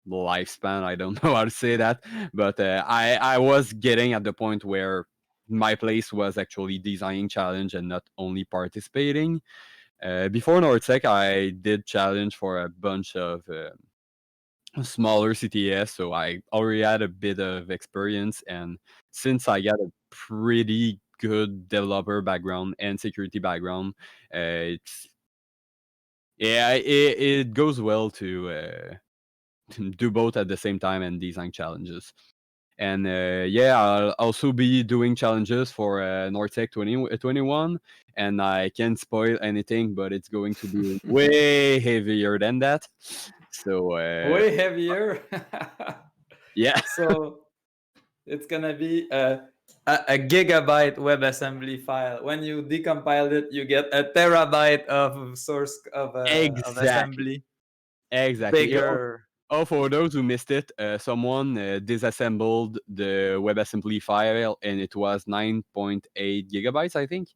lifespan. I don't know how to say that, but I was getting at the point where my place was actually designing challenge and not only participating. Before NorthSec, I did challenge for a bunch of smaller CTS, so I already had a bit of experience. And since I got a pretty good developer background and security background, it's it goes well to do both at the same time and design challenges. And yeah, I'll also be doing challenges for NorthSec 2021, and I can't spoil anything, but it's going to be way heavier than that. So Way heavier. yeah, So it's gonna be a gigabyte WebAssembly file. When you decompile it, you get a terabyte of source of exactly, assembly. exactly. Oh, Bigger. oh, for those who missed it, someone disassembled the WebAssembly file, and it was 9.8 gigabytes, I think.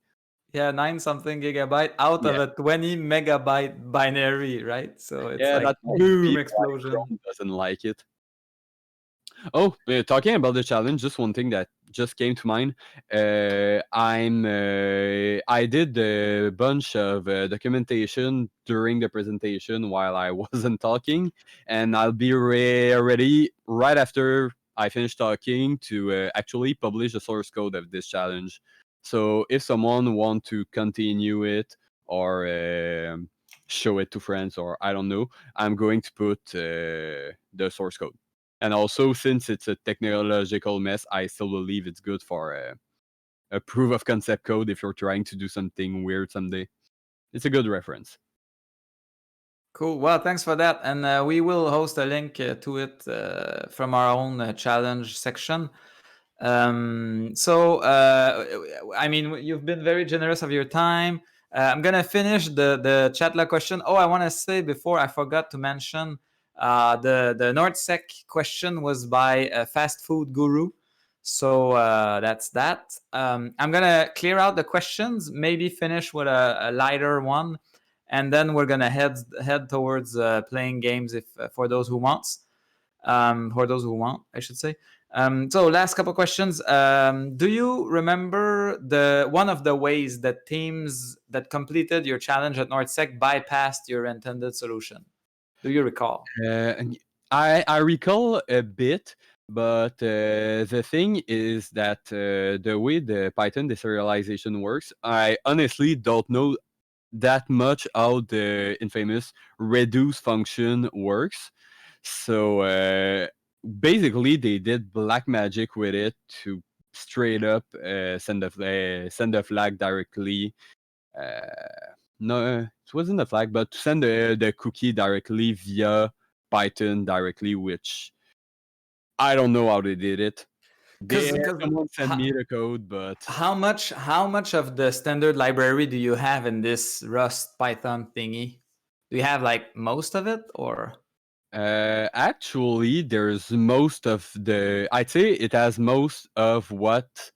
Yeah, 9 something gigabyte out Yeah, of a 20 megabyte binary, right? So it's yeah, like that might boom be why explosion. Chrome doesn't like it. Oh, talking about the challenge, just one thing that just came to mind. I did a bunch of documentation during the presentation while I wasn't talking, and I'll be ready right after I finish talking to actually publish the source code of this challenge. So if someone want to continue it or show it to friends, or I don't know, I'm going to put the source code. And also, since it's a technological mess, I still believe it's good for a proof of concept code if you're trying to do something weird someday. It's a good reference. Cool. Well, thanks for that. And we will host a link to it from our own challenge section. I mean, you've been very generous of your time. I'm gonna finish the chatla question. Oh, I want to say before I forgot to mention the NorthSec question was by a fast food guru. So that's that. I'm gonna clear out the questions. Maybe finish with a lighter one, and then we're gonna head towards playing games if for those who wants. For those who want, I should say. So last couple questions. Do you remember the one of the ways that teams that completed your challenge at NorthSec bypassed your intended solution? Do you recall? And I recall a bit, but the thing is that the way the Python deserialization works, I honestly don't know that much how the infamous reduce function works. So basically, they did black magic with it to straight up send a flag directly. No, it wasn't a flag, but to send the cookie directly via Python directly, which I don't know how they did it. They Because someone sent me the code, but how much of the standard library do you have in this Rust Python thingy? Do you have like most of it or? actually, there's most of the. I'd say it has most of what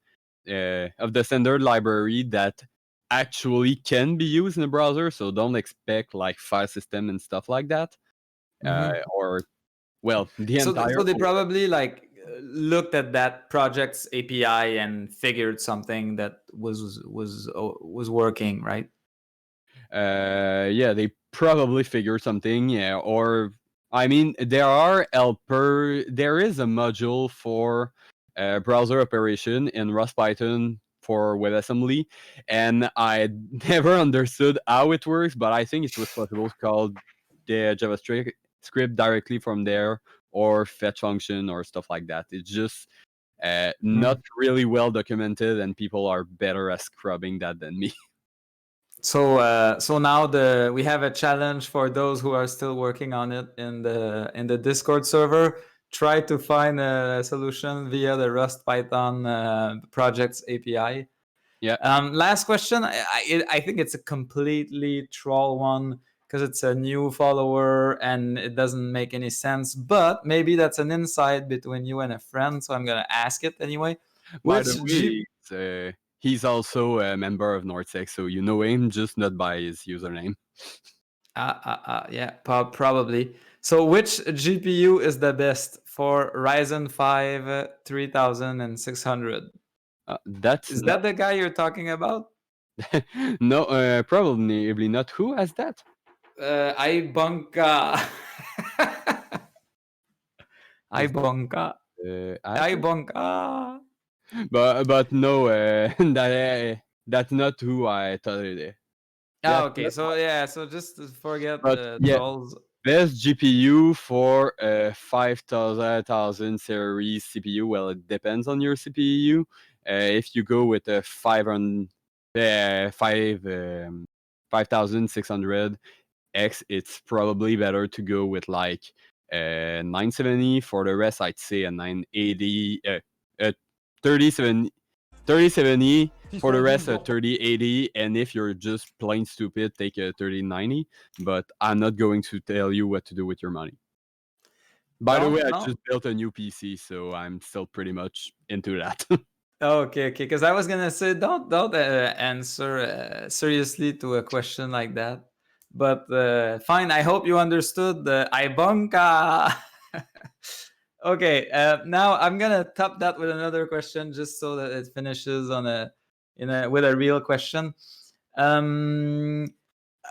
of the standard library that actually can be used in a browser. So don't expect like file system and stuff like that, Mhm. or well, the So, entire. so they probably like looked at that project's API and figured something that was working, right? Yeah, they probably figure something. Yeah, or I mean, there is a module for browser operation in Rust Python for WebAssembly, and I never understood how it works, but I think it was possible to call the JavaScript directly from there, or fetch function or stuff like that. It's just not really well documented, and people are better at scrubbing that than me. So now we have a challenge for those who are still working on it in the Discord server. Try to find a solution via the Rust Python project's API. Yeah. Last question. I think it's a completely troll one because it's a new follower and it doesn't make any sense. But maybe that's an insight between you and a friend, so I'm gonna ask it anyway. By the way, he's also a member of NorthSec, so you know him, just not by his username. Yeah, probably. So which GPU is the best for Ryzen 5 3600? That's Is that the guy you're talking about? no, probably not. Who has that? Ibonka. Ibonka. Ibonka. But no, that's not who I thought it is. Okay, so yeah, so just forget the trolls. Best GPU for 5000 series CPU. Well, it depends on your CPU. If you go with a 5600X, it's probably better to go with like 970. For the rest, I'd say a 980, 3070. For the rest, a 3080. And if you're just plain stupid, take a 3090. But I'm not going to tell you what to do with your money. By the way, I just built a new PC, so I'm still pretty much into that. Okay, because I was gonna say don't answer seriously to a question like that, but fine. I hope you understood the Ibonka. Okay, now I'm gonna top that with another question, just so that it finishes with a real question.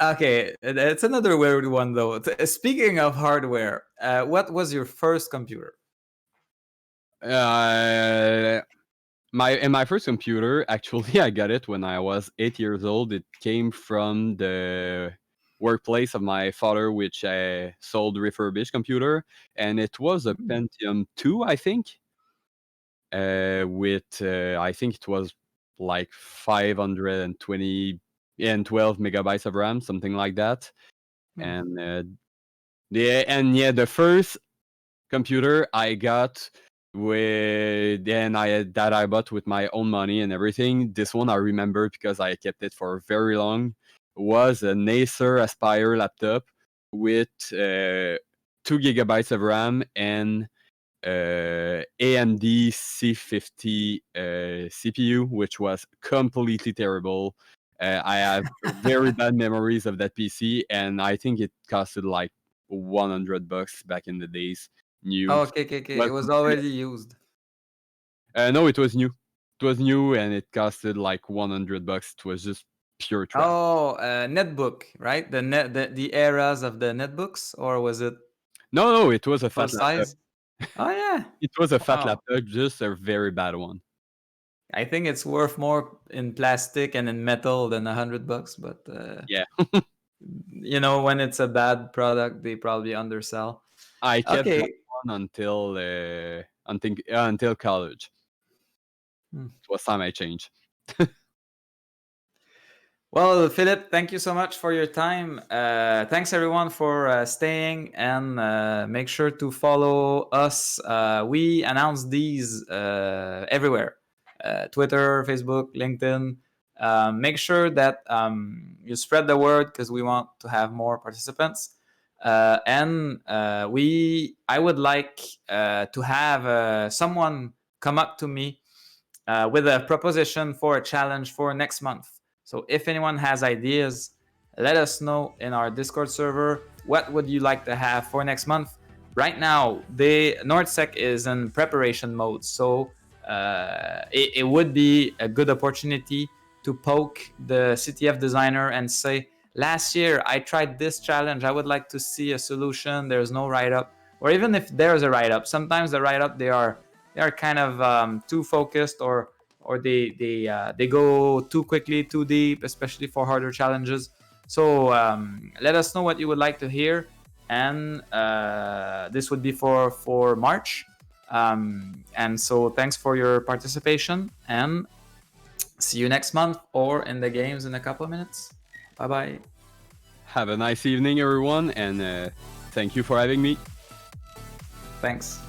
Okay, it's another weird one though. Speaking of hardware, what was your first computer? My first computer, actually, I got it when I was 8 years old. It came from the workplace of my father, which sold refurbished computer, and it was a Pentium 2, I think. With I think it was like 520 and 12 megabytes of RAM, something like that. And the first computer I got that I bought with my own money and everything. This one I remember because I kept it for very long. Was a Acer Aspire laptop with 2 gigabytes of RAM and AMD C50 CPU, which was completely terrible. I have very bad memories of that PC, and I think it costed like $100 back in the days. New. Okay. It was already used. No, it was new. It was new, and it costed like $100. It was just pure trash. Oh, netbook, right? The eras of the netbooks, or was it? No, it was a full fat laptop. size. Oh yeah, It was a fat Wow. laptop, just a very bad one. I think it's worth more in plastic and in metal than $100. But Yeah. you know, when it's a bad product, they probably undersell. I kept Okay. that one until college. It was time I changed. Well, Philip, thank you so much for your time. Thanks everyone for staying, and make sure to follow us. We announce these everywhere: Twitter, Facebook, LinkedIn. Make sure that you spread the word because we want to have more participants. And I would like to have someone come up to me with a proposition for a challenge for next month. So if anyone has ideas, let us know in our Discord server. What would you like to have for next month? Right now, the NorthSec is in preparation mode, so it would be a good opportunity to poke the CTF designer and say, last year I tried this challenge, I would like to see a solution, there's no write-up. Or even if there's a write-up, sometimes the write-up they are kind of too focused, or they go too quickly, too deep, especially for harder challenges. So let us know what you would like to hear, and this would be for March. And so thanks for your participation, and see you next month or in the games in a couple of minutes. Bye bye. Have a nice evening, everyone, and thank you for having me. Thanks.